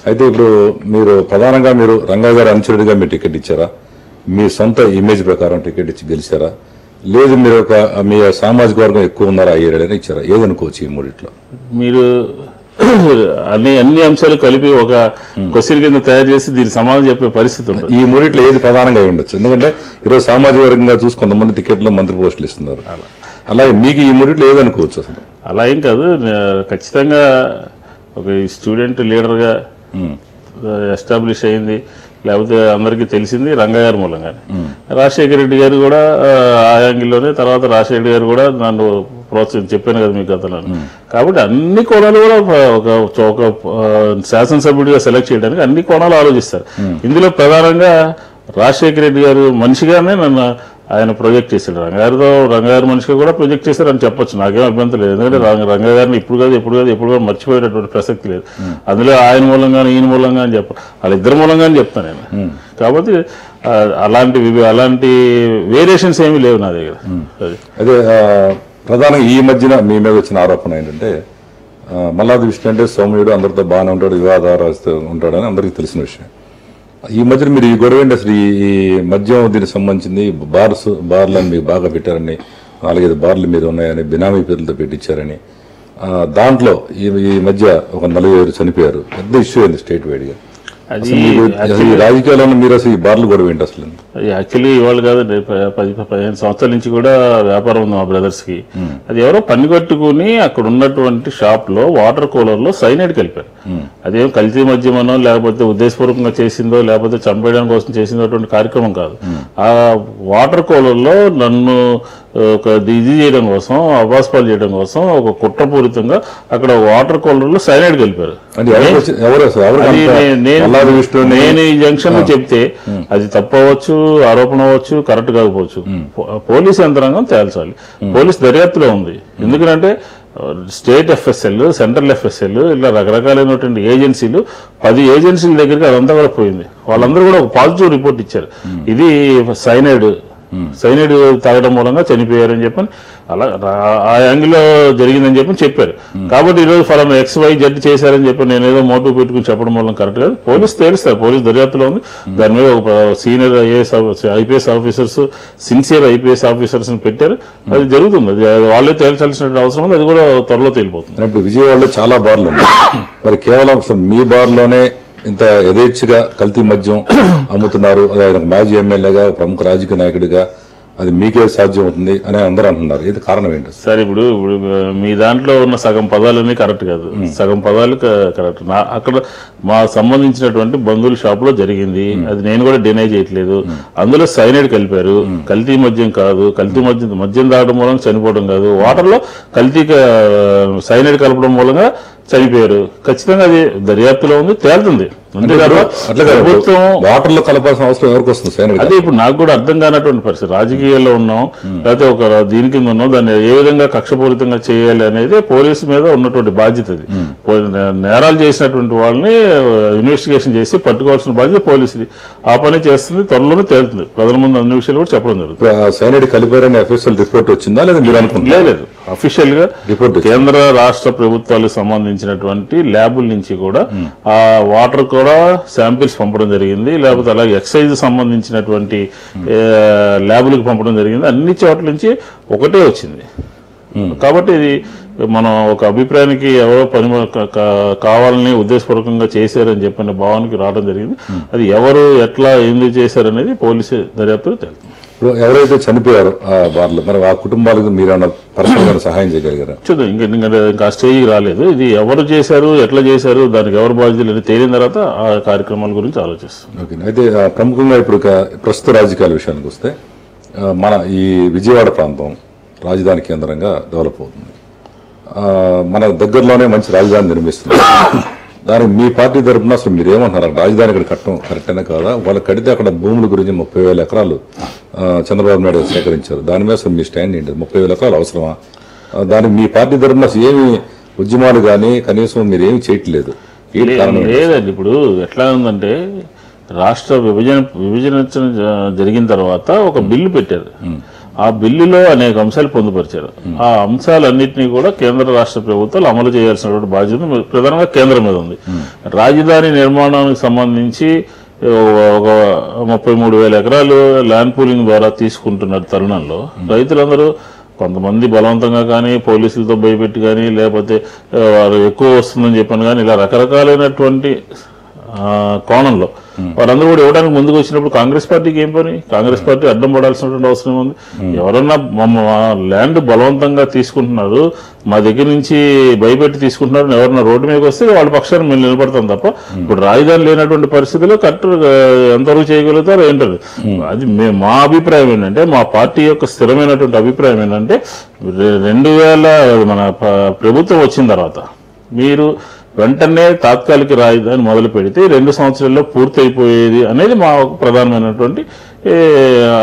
అయితే ఇప్పుడు మీరు ప్రధానంగా మీరు రంగా గారు అనుచరుడిగా మీరు టికెట్ ఇచ్చారా, మీ సొంత ఇమేజ్ ప్రకారం టికెట్ ఇచ్చి గెలిచారా, లేదు మీరు మీ సామాజిక వర్గం ఎక్కువ ఉన్నారా అయ్యాడని ఇచ్చారా? ఏదనుకోవచ్చు ఈ మూడిట్లో? మీరు అన్ని అంశాలు కలిపి ఒక క్వశ్చన్ కింద తయారు చేసి దీనికి సమాధానం చెప్పే పరిస్థితి ఉంది. ఈ మూడిట్లో ఏది ప్రధానంగా ఉండొచ్చు? ఎందుకంటే ఈరోజు సామాజిక వర్గంగా చూసి కొంతమంది టికెట్లో మంత్రి పోస్టులు ఇస్తున్నారు. అలాగే మీకు ఈ మూడిట్లో ఏదనుకోవచ్చు అసలు? అలా ఏం కాదు. ఖచ్చితంగా ఒక స్టూడెంట్ లీడర్గా ఎస్టాబ్లిష్ అయింది లేకపోతే అందరికీ తెలిసింది రంగా గారి మూలంగానే. రాజశేఖర రెడ్డి గారు కూడా ఆ యాంగిల్లోనే, తర్వాత రాజశేఖర రెడ్డి గారు కూడా నన్ను చెప్పాను కదా మీకు గతంలో. కాబట్టి అన్ని కోణాలు కూడా ఒక శాసనసభ్యుడిగా సెలెక్ట్ చేయడానికి అన్ని కోణాలు ఆలోచిస్తారు. ఇందులో ప్రధానంగా రాజశేఖర రెడ్డి గారు మనిషిగానే నన్ను ఆయన ప్రొజెక్ట్ చేశాడు. రంగాగారి మనిషిగా కూడా ప్రొజెక్ట్ చేశారని చెప్పొచ్చు. నాకేం అభ్యంతరం లేదు. ఎందుకంటే రంగా గారిని ఎప్పుడు కూడా మర్చిపోయేటటువంటి ప్రసక్తి లేదు. అందులో ఆయన మూలంగా ఈయన మూలంగా అని వాళ్ళిద్దరి మూలంగానే చెప్తాను నేను. కాబట్టి అలాంటి వేరియేషన్స్ ఏమీ లేవు నా దగ్గర. అదే ప్రధానంగా ఈ మధ్యన మీ మీద వచ్చిన ఆరోపణ ఏంటంటే మల్లాది విష్ణు అంటే సౌమ్యుడు, అందరితో బాగానే ఉంటాడు, వివాదాలు ఉంటాడని అందరికీ తెలిసిన విషయం. ఈ మధ్యన మీరు ఈ గొడవ ఏంటి అసలు? ఈ మద్యం దీనికి సంబంధించింది బార్లను మీకు బాగా పెట్టారని, 4-5 బార్లు మీరు ఉన్నాయని, బినామీ పేర్లతో పెట్టించారని, దాంట్లో ఈ మధ్య ఒక 40 చనిపోయారు. పెద్ద ఇష్యూ అయింది స్టేట్ వైడ్గా. అది అసలు ఈ రాజకీయాల్లో మీరు అసలు ఈ బార్లు గొడవ ఏంటి అసలు? యాక్చువల్లీ ఇవాళ కాదండి, 10-15 సంవత్సరాల నుంచి కూడా వ్యాపారం ఉంది మా బ్రదర్స్ కి. అది ఎవరో పని కట్టుకుని అక్కడ ఉన్నటువంటి షాప్ లో వాటర్ కూలర్ లో సైనైడ్ కలిపారు. అదేం కల్తీ మద్యమనో లేకపోతే ఉద్దేశపూర్వకంగా చేసిందో లేకపోతే చంపేయడం కోసం చేసిందో అటువంటి కార్యక్రమం కాదు. ఆ వాటర్ కూలర్ లో నన్ను ఒక ఇది చేయడం కోసం, అవాస్పాలు చేయడం కోసం ఒక కుట్రపూరితంగా అక్కడ వాటర్ కూలర్ లో సైనైడ్ కలిపారు. నేను ఈ జంక్షన్ లో చెప్తే అది తప్పవచ్చు, ఆరోపణ అవ్వచ్చు, కరెక్ట్ కాకపోవచ్చు. పోలీస్ యంత్రాంగం తేల్చాలి. పోలీస్ దర్యాప్తులో ఉంది. ఎందుకంటే స్టేట్ ఎఫ్ఎస్ఎల్, సెంట్రల్ ఎఫ్ఎస్ఎల్, ఇలా రకరకాలైనటువంటి ఏజెన్సీలు 10 ఏజెన్సీల దగ్గరికి అదంతా కూడా పోయింది. వాళ్ళందరూ కూడా ఒక పాజిటివ్ రిపోర్ట్ ఇచ్చారు. ఇది సైనైడ్ తాగడం మూలంగా చనిపోయారని చెప్పని, అలా ఆ యాంగిల్లో జరిగిందని చెప్పారు. కాబట్టి ఈరోజు ఫలానా XYZ చేశారని చెప్పి నేనేదో మోటివ్ పెట్టుకుని చెప్పడం వల్ల కరెక్ట్ కాదు. పోలీసు తేలుస్తారు, పోలీసు దర్యాప్తులో ఉంది. దాని మీద ఒక senior IPS officers, sincere IPS officers పెట్టారు. అది జరుగుతుంది. అది వాళ్ళే తేల్చాల్సిన అవసరం ఉంది. అది కూడా త్వరలో తేలిపోతుంది. ఇప్పుడు విజయవాడలో చాలా బార్లు ఉన్నాయి. మరి కేవలం మీ బార్లోనే ఇంత యథేచ్ఛగా కల్తీ మద్యం అమ్ముతున్నారు, ఆయన మాజీ ఎమ్మెల్యేగా, ప్రముఖ రాజకీయ నాయకుడిగా, అది మీకే సాధ్యం అవుతుంది అని అందరూ అంటున్నారు. ఇది కారణం ఏంటి సార్? ఇప్పుడు మీ దాంట్లో ఉన్న సగం పదాలన్నీ కరెక్ట్ కాదు, సగం పదాలు కరెక్ట్. అక్కడ మా సంబంధించినటువంటి బంధువుల షాప్ లో జరిగింది. అది నేను కూడా డినై చేయట్లేదు. అందులో సైనైడ్ కలిపారు. కల్తీ మద్యం కాదు. కల్తీ మద్యం తాగడం మూలంగా చనిపోవడం కాదు. వాటర్ లో కల్తీ సైనైడ్ కలపడం మూలంగా చనిపోయారు. ఖచ్చితంగా అది దర్యాప్తులో ఉంది, తేలుతుంది. ప్రభుత్వం వాటర్ లో కలపాల్సిన అవసరం ఎవరికి వస్తుంది? అదే ఇప్పుడు నాకు కూడా అర్థం కానటువంటి పరిస్థితి. రాజకీయాల్లో ఉన్నాం, లేకపోతే ఒక దీని కింద ఉన్నాం, దాన్ని ఏ విధంగా కక్షపూరితంగా చేయాలి అనేది పోలీసు మీద ఉన్నటువంటి బాధ్యత. అది నేరాలు చేసినటువంటి వాళ్ళని ఇన్వెస్టిగేషన్ చేసి పట్టుకోవాల్సిన బాధ్యత పోలీసుది. ఆ పని చేస్తుంది, త్వరలోనే తేలుతుంది. ప్రజల ముందు అన్ని విషయాలు కూడా చెప్పడం జరుగుతుంది. సైనైడ్ కలిపారని అఫీషియల్ రిపోర్ట్ వచ్చిందా లేదా మీరు అనుకుంటున్నారు? లేదు, అఫీషియల్ గా రిపోర్ట్ కేంద్ర రాష్ట్ర ప్రభుత్వాలకు సంబంధించినటువంటి ల్యాబుల నుంచి కూడా ఆ వాటర్ కూడా శాంపిల్స్ పంపడం జరిగింది. లేకపోతే అలాగే ఎక్సైజ్ సంబంధించినటువంటి ల్యాబులకు పంపడం జరిగింది. అన్ని చోట్ల నుంచి ఒకటే వచ్చింది. కాబట్టి ఇది మనం ఒక అభిప్రాయానికి ఎవరో పని కావాలని ఉద్దేశపూర్వకంగా చేశారని చెప్పిన భావానికి రావడం జరిగింది. అది ఎవరు ఎట్లా ఎందుకు చేశారనేది పోలీసు దర్యాప్తులో తెలుస్తుంది. ఎవరైతే చనిపోయారో ఆ బార్లు, మరి ఆ కుటుంబాలకు మీరు పర్సనల్ సహాయం చేయగలిగారా? చూద్దాం, ఇంకా స్టేజ్కి రాలేదు. ఇది ఎవరు చేశారు, ఎట్లా చేశారు, దానికి ఎవరు బాధ్యతలు తేలిన తర్వాత ఆ కార్యక్రమాల గురించి ఆలోచిస్తాం. ఓకే. అయితే ప్రముఖంగా ఇప్పుడు ప్రస్తుత రాజకీయాల విషయానికి వస్తే, మన ఈ విజయవాడ ప్రాంతం రాజధాని కేంద్రంగా డెవలప్ అవుతుంది. మన దగ్గరలోనే మంచి రాజధాని నిర్మిస్తుంది. దానికి మీ పార్టీ తరఫున అసలు మీరు ఏమంటున్నారు? రాజధాని ఇక్కడ కట్టడం కరెక్టేనా కాదా? వాళ్ళు కడితే అక్కడ భూముల గురించి 30,000 ఎకరాలు చంద్రబాబు నాయుడు సేకరించారు. దాని మీద అసలు మీ స్టాండ్ ఏంటి? 30,000 ఎకరాలు అవసరమా? దానికి మీ పార్టీ తరఫున అసలు ఏమి ఉద్యమాలు కానీ కనీసం మీరు ఏమి చేయట్లేదు. లేదండి, ఇప్పుడు ఎట్లా ఉందంటే రాష్ట్ర విభజన జరిగిన తర్వాత ఒక బిల్లు పెట్టారు. ఆ బిల్లులో అనేక అంశాలు పొందుపరిచారు. ఆ అంశాలన్నింటినీ కూడా కేంద్ర రాష్ట్ర ప్రభుత్వాలు అమలు చేయాల్సినటువంటి బాధ్యత ప్రధానంగా కేంద్రం మీద ఉంది. రాజధాని నిర్మాణానికి సంబంధించి ఒక 33,000 ఎకరాలు ల్యాండ్ పూలింగ్ ద్వారా తీసుకుంటున్న తరుణంలో రైతులందరూ కొంతమంది బలవంతంగా కానీ, పోలీసులతో భయపెట్టి కానీ, లేకపోతే వారు ఎక్కువ వస్తుందని చెప్పాను కానీ, ఇలా రకరకాలైనటువంటి కోణంలో వారందరూ కూడా ఇవ్వడానికి ముందుకు వచ్చినప్పుడు కాంగ్రెస్ పార్టీకి ఏం పని? కాంగ్రెస్ పార్టీ అడ్డం పడాల్సినటువంటి అవసరం ఉంది. ఎవరన్నా ల్యాండ్ బలవంతంగా తీసుకుంటున్నారు, మా దగ్గర నుంచి భయపెట్టి తీసుకుంటున్నారు, ఎవరన్నా రోడ్డు మీదకి వస్తే వాళ్ళ పక్షాన్ని మేము నిలబడతాం తప్ప, ఇప్పుడు రాజధాని లేనటువంటి పరిస్థితుల్లో కరెక్ట్ ఎంతవరకు చేయగలుగుతారో ఏంటది. అది మా అభిప్రాయం ఏంటంటే, మా పార్టీ యొక్క స్థిరమైనటువంటి అభిప్రాయం ఏంటంటే, 2000 మన ప్రభుత్వం వచ్చిన తర్వాత మీరు వెంటనే తాత్కాలిక రాజధాని మొదలు పెడితే 2 సంవత్సరాల్లో పూర్తి అయిపోయేది అనేది మా ప్రధానమైనటువంటి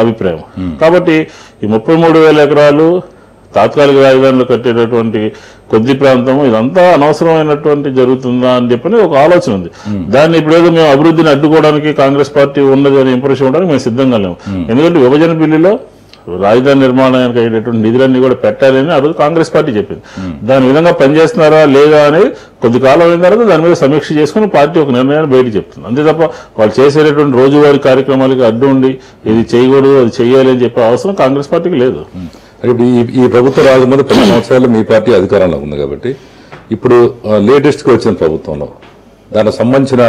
అభిప్రాయం. కాబట్టి ఈ 33,000 ఎకరాలు తాత్కాలిక రాజధానిలో కట్టేటటువంటి కొద్ది ప్రాంతం ఇదంతా అనవసరమైనటువంటి జరుగుతుందా అని చెప్పని ఒక ఆలోచన ఉంది. దాన్ని ఇప్పుడేదో మేము అభివృద్ధిని అడ్డుకోవడానికి కాంగ్రెస్ పార్టీ ఉన్నది అని ఇంప్రెషన్ ఇవ్వడానికి మేము సిద్ధంగా లేము. ఎందుకంటే విభజన బిల్లులో రాజధాని నిర్మాణానికి అయ్యేటటువంటి నిధులన్నీ కూడా పెట్టాలని ఆ రోజు కాంగ్రెస్ పార్టీ చెప్పింది. దాని విధంగా పనిచేస్తున్నారా లేదా అనేది కొద్ది కాలం అయిన తర్వాత దాని మీద సమీక్ష చేసుకుని పార్టీ ఒక నిర్ణయాన్ని బయట చెప్తుంది. అంతే తప్ప వాళ్ళు చేసేటటువంటి రోజువారీ కార్యక్రమాలకి అడ్డు ఉండి ఇది చేయకూడదు, అది చేయాలి అని చెప్పే అవసరం కాంగ్రెస్ పార్టీకి లేదు. ఇప్పుడు ఈ ప్రభుత్వం రాకముందు 10 సంవత్సరాలు మీ పార్టీ అధికారంలో ఉంది కాబట్టి, ఇప్పుడు లేటెస్ట్ గా వచ్చిన ప్రభుత్వంలో దానికి సంబంధించిన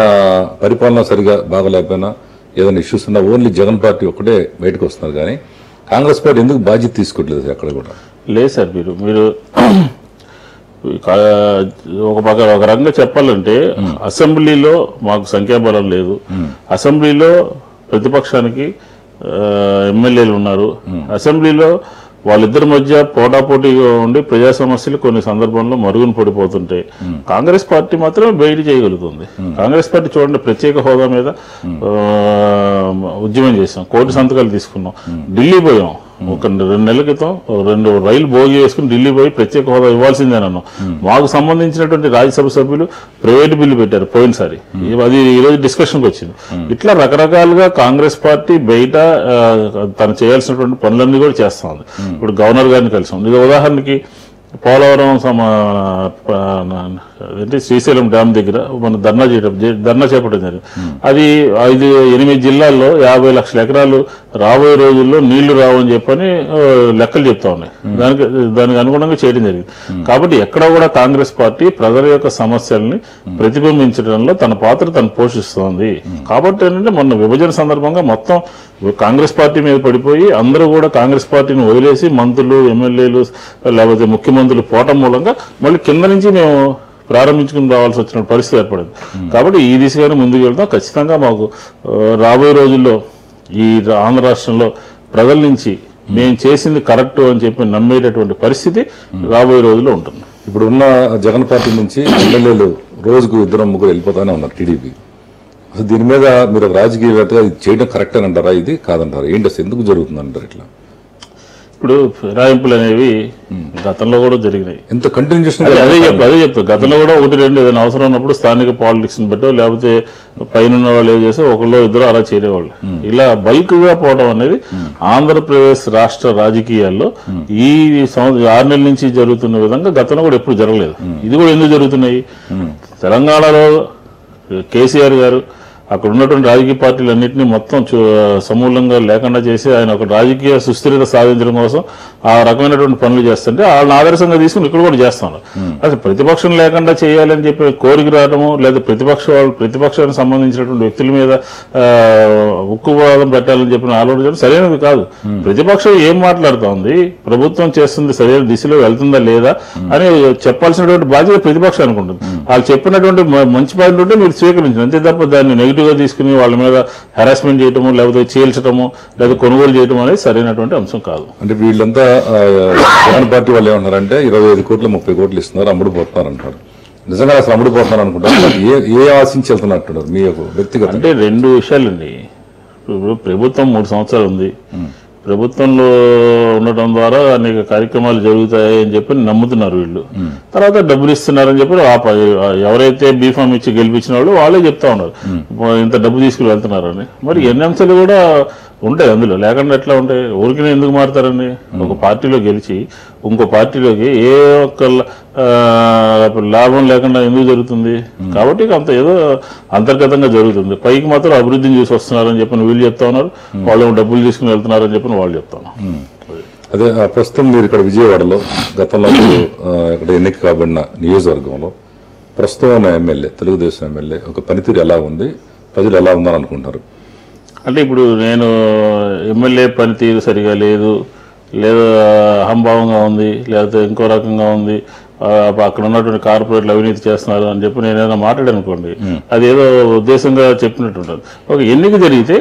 పరిపాలన సరిగా బాగలేకపోయినా ఏదైనా ఇష్యూస్ ఉన్నా ఓన్లీ జగన్ పార్టీ ఒక్కటే బయటకు వస్తున్నారు, కానీ కాంగ్రెస్ పార్టీ ఎందుకు బాధ్యత తీసుకోవట్లేదు సార్? అక్కడ కూడా లేదు సార్. మీరు ఒక రకంగా చెప్పాలంటే అసెంబ్లీలో మాకు సంఖ్యాబలం లేదు. అసెంబ్లీలో ప్రతిపక్షానికి ఎమ్మెల్యేలు ఉన్నారు. అసెంబ్లీలో వాళ్ళిద్దరి మధ్య పోటాపోటీగా ఉండి ప్రజా సమస్యలు కొన్ని సందర్భంలో మరుగున పడిపోతుంటాయి. కాంగ్రెస్ పార్టీ మాత్రమే బయట చేయగలుగుతుంది. కాంగ్రెస్ పార్టీ చూడండి, ప్రత్యేక హోదా మీద ఉద్యమం చేసాం, కోటి సంతకాలు తీసుకున్నాం, ఢిల్లీ పోయాం. ఒక 2 నెలల క్రితం 2 రైలు భోగి వేసుకుని ఢిల్లీ పోయి ప్రత్యేక హోదా ఇవ్వాల్సిందేనన్నాం. మాకు సంబంధించినటువంటి రాజ్యసభ సభ్యులు ప్రైవేట్ బిల్లు పెట్టారు పోయినసారి, అది ఈరోజు డిస్కషన్కి వచ్చింది. ఇట్లా రకరకాలుగా కాంగ్రెస్ పార్టీ బయట తను చేయాల్సినటువంటి పనులన్నీ కూడా చేస్తా ఉంది. ఇప్పుడు గవర్నర్ గారిని కలిసాం. ఇది ఉదాహరణకి పోలవరం శ్రీశైలం డ్యామ్ దగ్గర మన ధర్నా చేపట్టడం జరిగింది. అది 8 జిల్లాల్లో 50 లక్షల ఎకరాలు రాబోయే రోజుల్లో నీళ్లు రావని చెప్పని లెక్కలు చెప్తా ఉన్నాయి. దానికి అనుగుణంగా చేయడం జరిగింది. కాబట్టి ఎక్కడ కూడా కాంగ్రెస్ పార్టీ ప్రజల యొక్క సమస్యల్ని ప్రతిబింబించడంలో తన పాత్ర తను పోషిస్తోంది. కాబట్టి ఏంటంటే మొన్న విభజన సందర్భంగా మొత్తం కాంగ్రెస్ పార్టీ మీద పడిపోయి అందరూ కూడా కాంగ్రెస్ పార్టీని వదిలేసి మంత్రులు, ఎమ్మెల్యేలు లేకపోతే ముఖ్యమంత్రులు పోవటం మూలంగా మళ్ళీ కింద నుంచి మేము ప్రారంభించుకుని రావాల్సి వచ్చిన పరిస్థితి ఏర్పడింది. కాబట్టి ఈ దిశగానే ముందుకు వెళ్తాం. ఖచ్చితంగా మాకు రాబోయే రోజుల్లో ఈ ఆంధ్ర రాష్ట్రంలో ప్రజల నుంచి మేము చేసింది కరెక్ట్ అని చెప్పి నమ్మేటటువంటి పరిస్థితి రాబోయే రోజుల్లో ఉంటుంది. ఇప్పుడు ఉన్న జగన్ పార్టీ నుంచి ఎమ్మెల్యేలు రోజుకు 2-3 వెళ్ళిపోతానే ఉన్నారు టీడీపీ. అసలు దీని మీద మీరు రాజకీయవేత్తగా ఇది చేయడం కరెక్ట్ అని అంటారా, ఇది కాదంటారా? ఏంటి అసలు ఎందుకు జరుగుతుంది అంటారు ఇట్లా? ఇప్పుడు ఫిరాయింపులు అనేవి గతంలో కూడా జరిగినాయి. ఎంత కంటిన్యూషన్ అదే చెప్తాను. గతంలో కూడా 1-2 ఏదైనా అవసరం ఉన్నప్పుడు స్థానిక పాలిటిక్స్ ని బట్టో లేకపోతే పైన వాళ్ళు ఏం చేస్తే 1-2 అలా చేరేవాళ్ళు. ఇలా బల్క్ గా పోవడం అనేది ఆంధ్రప్రదేశ్ రాష్ట్ర రాజకీయాల్లో ఈ 6 నెలల నుంచి జరుగుతున్న విధంగా గతంలో కూడా ఎప్పుడు జరగలేదు. ఇది కూడా ఎందుకు జరుగుతున్నాయి? తెలంగాణలో కేసీఆర్ గారు అక్కడ ఉన్నటువంటి రాజకీయ పార్టీలన్నింటినీ మొత్తం సమూలంగా లేకుండా చేసి ఆయన ఒక రాజకీయ సుస్థిరత సాధించడం కోసం ఆ రకమైనటువంటి పనులు చేస్తుంటే వాళ్ళని ఆదర్శంగా తీసుకుని ఇక్కడ కూడా చేస్తున్నారు. అసలు ప్రతిపక్షం లేకుండా చేయాలని చెప్పి కోరిక రావడము, లేదా ప్రతిపక్షానికి సంబంధించినటువంటి వ్యక్తుల మీద ఉక్కువాదం పెట్టాలని చెప్పిన ఆలోచన సరైనది కాదు. ప్రతిపక్షం ఏం మాట్లాడుతోంది, ప్రభుత్వం చేస్తుంది సరైన దిశలో వెళ్తుందా లేదా అని చెప్పాల్సినటువంటి బాధ్యత ప్రతిపక్షానికి ఉంటుంది. వాళ్ళు చెప్పినటువంటి మంచి పాయింట్ ఉంటే మీరు స్వీకరించండి, అంతే తప్ప దాన్ని నెగిటివ్ గా తీసుకుని వాళ్ళ మీద హెరాస్మెంట్ చేయటము, లేకపోతే చీల్చడము, లేదా కొనుగోలు చేయడం అనేది సరైనటువంటి అంశం కాదు. అంటే వీళ్ళంతా జగన్ పార్టీ వాళ్ళు ఏమన్నారంటే 25 కోట్లు 30 కోట్లు ఇస్తున్నారు, అమ్ముడుపోతున్నారు అంటారు. నిజంగా అసలు అమ్ముడుపోతున్నారు అనుకుంటారు? ఏ ఆశించి వెళ్తున్నట్టున్నారు మీ యొక్క వ్యక్తిగత? అంటే 2 విషయాలండి. ఇప్పుడు ప్రభుత్వం 3 సంవత్సరాలు ఉంది. ప్రభుత్వంలో ఉండటం ద్వారా అనేక కార్యక్రమాలు జరుగుతాయి అని చెప్పి నమ్ముతున్నారు వీళ్ళు. తర్వాత డబ్బులు ఇస్తున్నారని చెప్పి ఎవరైతే బీఫామ్ ఇచ్చి గెలిపించిన వాళ్ళు వాళ్ళే చెప్తా ఉన్నారు ఇంత డబ్బు తీసుకుని వెళ్తున్నారని. మరి ఎన్ని అంశాలు కూడా ఉంటాయి అందులో, లేకుండా ఎట్లా ఉంటాయి? ఊరికి ఎందుకు మారుతారండి? ఒక పార్టీలో గెలిచి ఇంకో పార్టీలోకి ఏ ఒక్క లాభం లేకుండా ఎందుకు జరుగుతుంది? కాబట్టి అంత ఏదో అంతర్గతంగా జరుగుతుంది. పైకి మాత్రం అభివృద్ధిని చూసి వస్తున్నారని చెప్పిన వీళ్ళు చెప్తా ఉన్నారు, వాళ్ళు డబ్బులు తీసుకుని వెళ్తున్నారని చెప్పిన వాళ్ళు చెప్తా ఉన్నారు. అదే ప్రస్తుతం మీరు ఇక్కడ విజయవాడలో గతంలో ఇక్కడ ఎన్నిక కాబడిన నియోజకవర్గంలో ప్రస్తుతం ఉన్న ఎమ్మెల్యే, తెలుగుదేశం ఎమ్మెల్యే ఒక పనితీరు ఎలా ఉంది, ప్రజలు ఎలా ఉందని అనుకుంటారు? అంటే ఇప్పుడు నేను ఎమ్మెల్యే పనితీరు సరిగా లేదు, లేదా అహంభావంగా ఉంది, లేకపోతే ఇంకో రకంగా ఉంది, అక్కడ ఉన్నటువంటి కార్పొరేట్లు అవినీతి చేస్తున్నారు అని చెప్పి నేనేదో మాట్లాడనుకోండి, అది ఏదో ఉద్దేశంగా చెప్పినట్టు ఉంటుంది. ఒక ఎన్నిక జరిగితే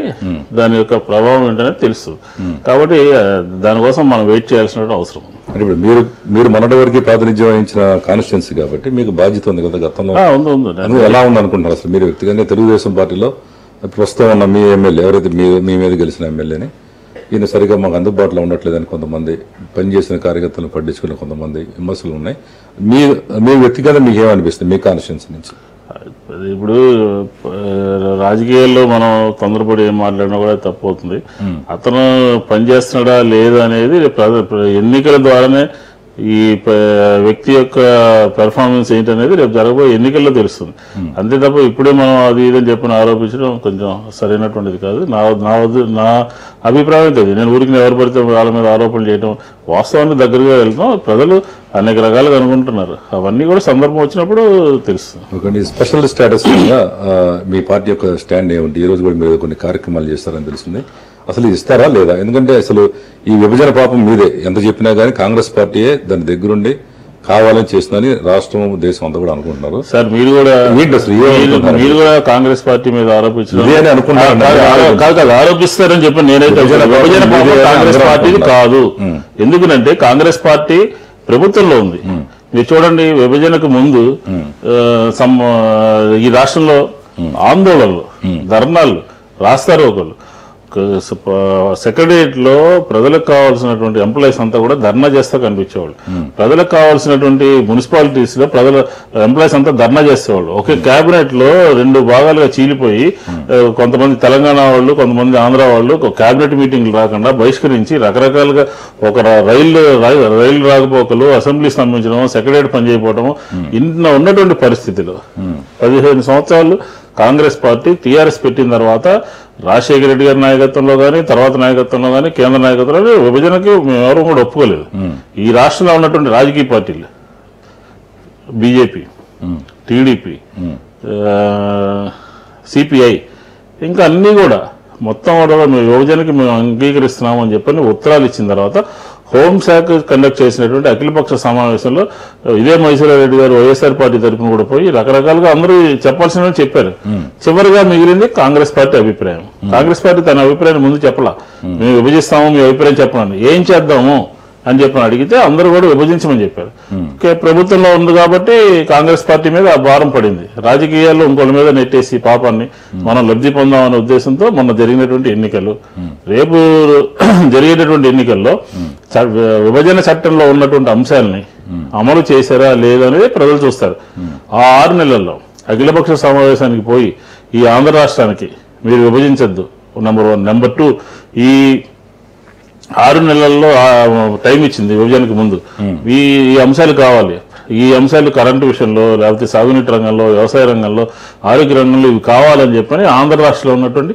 దాని యొక్క ప్రభావం ఏంటనేది తెలుస్తుంది. కాబట్టి దానికోసం మనం వెయిట్ చేయాల్సిన అవసరం. అంటే ఇప్పుడు మీరు మొన్నటి వరకు ప్రాతినిధ్యం వహించిన కాన్స్టిట్యున్సీ కాబట్టి మీకు బాధ్యత ఉంది కదా గతంలో, ఉంది. ఎలా ఉంది అనుకుంటున్నారు అసలు మీరు వ్యక్తిగతంగా తెలుగుదేశం పార్టీలో ప్రస్తుతం ఉన్న మీ ఎమ్మెల్యే ఎవరైతే మీ మీద గెలిచిన ఎమ్మెల్యేని ఈయన సరిగా మాకు అందుబాటులో ఉండట్లేదని కొంతమంది పనిచేసిన కార్యకర్తలను పట్టించుకునే కొంతమంది విమర్శలు ఉన్నాయి. మీ వ్యక్తిగతంగా మీకు ఏమనిపిస్తుంది మీ కాన్స్టిట్యున్సీ నుంచి? ఇప్పుడు రాజకీయాల్లో మనం తొందరపడి ఏం మాట్లాడినా కూడా తప్పు అవుతుంది. అతను పనిచేస్తున్నాడా లేదా అనేది ఎన్నికల ద్వారానే ఈ వ్యక్తి యొక్క పెర్ఫార్మెన్స్ ఏంటనేది రేపు జరగబోయే ఎన్నికల్లో తెలుస్తుంది. అంతే తప్ప ఇప్పుడే మనం అది ఇదని చెప్పిన ఆరోపించడం కొంచెం సరైనటువంటిది కాదు. నా అభిప్రాయం తెలియదు. నేను ఊరికి ఎవరు పడితే వాళ్ళ మీద ఆరోపణలు చేయడం వాస్తవానికి దగ్గరగా వెళ్తాం. ప్రజలు అనేక రకాలుగా అనుకుంటున్నారు. అవన్నీ కూడా సందర్భం వచ్చినప్పుడు తెలుస్తుంది. ఒకటి స్పెషల్ స్టేటస్ మీద మీ పార్టీ యొక్క స్టాండ్ ఏమిటి? ఈ రోజు కూడా మీరు కొన్ని కార్యక్రమాలు చేస్తారని తెలిసింది. అసలు ఇస్తారా లేదా? ఎందుకంటే అసలు ఈ విభజన పాపం మీదే, ఎంత చెప్పినా కానీ కాంగ్రెస్ పార్టీయే దాని దగ్గరుండి కావాలని చేస్తుందని రాష్ట్రం దేశం అంతా కూడా అనుకుంటున్నారు. సార్ మీరు కూడా కాంగ్రెస్ పార్టీ మీద ఆరోపిస్తారని చెప్పి నేనైతే విభజన పాపం కాంగ్రెస్ పార్టీది కాదు. ఎందుకంటే కాంగ్రెస్ పార్టీ ప్రభుత్వంలో ఉంది. మీరు చూడండి, విభజనకు ముందు ఈ రాష్ట్రంలో ఆందోళనలు, ధర్నాలు, రాస్తారోకలు, సెక్రటరియట్ లో ప్రజలకు కావాల్సినటువంటి ఎంప్లాయీస్ అంతా కూడా ధర్నా చేస్తా కనిపించేవాళ్ళు. ప్రజలకు కావాల్సినటువంటి మున్సిపాలిటీస్ లో ఎంప్లాయీస్ అంతా ధర్నా చేసేవాళ్ళు. ఒకే కేబినెట్ లో 2 భాగాలుగా చీలిపోయి కొంతమంది తెలంగాణ వాళ్ళు, కొంతమంది ఆంధ్ర వాళ్ళు కేబినెట్ మీటింగ్లు రాకుండా బహిష్కరించి రకరకాలుగా ఒక రైలు రాకపోకలు, అసెంబ్లీ స్తంభించడం, సెక్రటరియట్ పనిచేయకపోవడం ఇన్న ఉన్నటువంటి పరిస్థితిలో 15 సంవత్సరాలు కాంగ్రెస్ పార్టీ టీఆర్ఎస్ పెట్టిన తర్వాత రాజశేఖర రెడ్డి గారి నాయకత్వంలో కానీ, తర్వాత నాయకత్వంలో కానీ, కేంద్ర నాయకత్వంలో విభజనకి మేమెవరూ కూడా ఒప్పుకోలేదు. ఈ రాష్ట్రంలో ఉన్నటువంటి రాజకీయ పార్టీలు బీజేపీ, టీడీపీ, సిపిఐ ఇంకా అన్ని కూడా మొత్తం కూడా మేము విభజనకి మేము అంగీకరిస్తున్నాము అని చెప్పని ఉత్తరాలు ఇచ్చిన తర్వాత హోంశాఖ కండక్ట్ చేసినటువంటి అఖిలపక్ష సమావేశంలో ఇదే మైసూరారెడ్డి గారు వైఎస్ఆర్ పార్టీ తరఫున కూడా పోయి రకరకాలుగా అందరూ చెప్పాల్సిన చెప్పారు. చివరిగా మిగిలింది కాంగ్రెస్ పార్టీ అభిప్రాయం. కాంగ్రెస్ పార్టీ తన అభిప్రాయాన్ని ముందు చెప్పలా. మేము విభజిస్తాము, మీ అభిప్రాయం చెప్పండి, ఏం చేద్దాము అని చెప్పి అడిగితే అందరూ కూడా విభజించమని చెప్పారు. ప్రభుత్వంలో ఉంది కాబట్టి కాంగ్రెస్ పార్టీ మీద ఆ భారం పడింది. రాజకీయాల్లో ఇంకోళ్ళ మీద నెట్టేసి పాపాన్ని మనం లబ్ధి పొందామనే ఉద్దేశంతో మొన్న జరిగినటువంటి ఎన్నికలు, రేపు జరిగేటటువంటి ఎన్నికల్లో విభజన చట్టంలో ఉన్నటువంటి అంశాలని అమలు చేశారా లేదనేది ప్రజలు చూస్తారు. ఆ 6 నెలల్లో అఖిలపక్ష సమావేశానికి పోయి ఈ ఆంధ్ర రాష్ట్రానికి మీరు విభజించద్దు నెంబర్ 1, నెంబర్ 2 ఈ 6 నెలల్లో టైం ఇచ్చింది విభజనకు ముందు, ఈ అంశాలు కావాలి, ఈ అంశాలు కరెంటు విషయంలో, లేకపోతే సాగునీటి రంగంలో, వ్యవసాయ రంగంలో, ఆరోగ్య రంగంలో ఇవి కావాలని చెప్పని ఆంధ్ర రాష్ట్రంలో ఉన్నటువంటి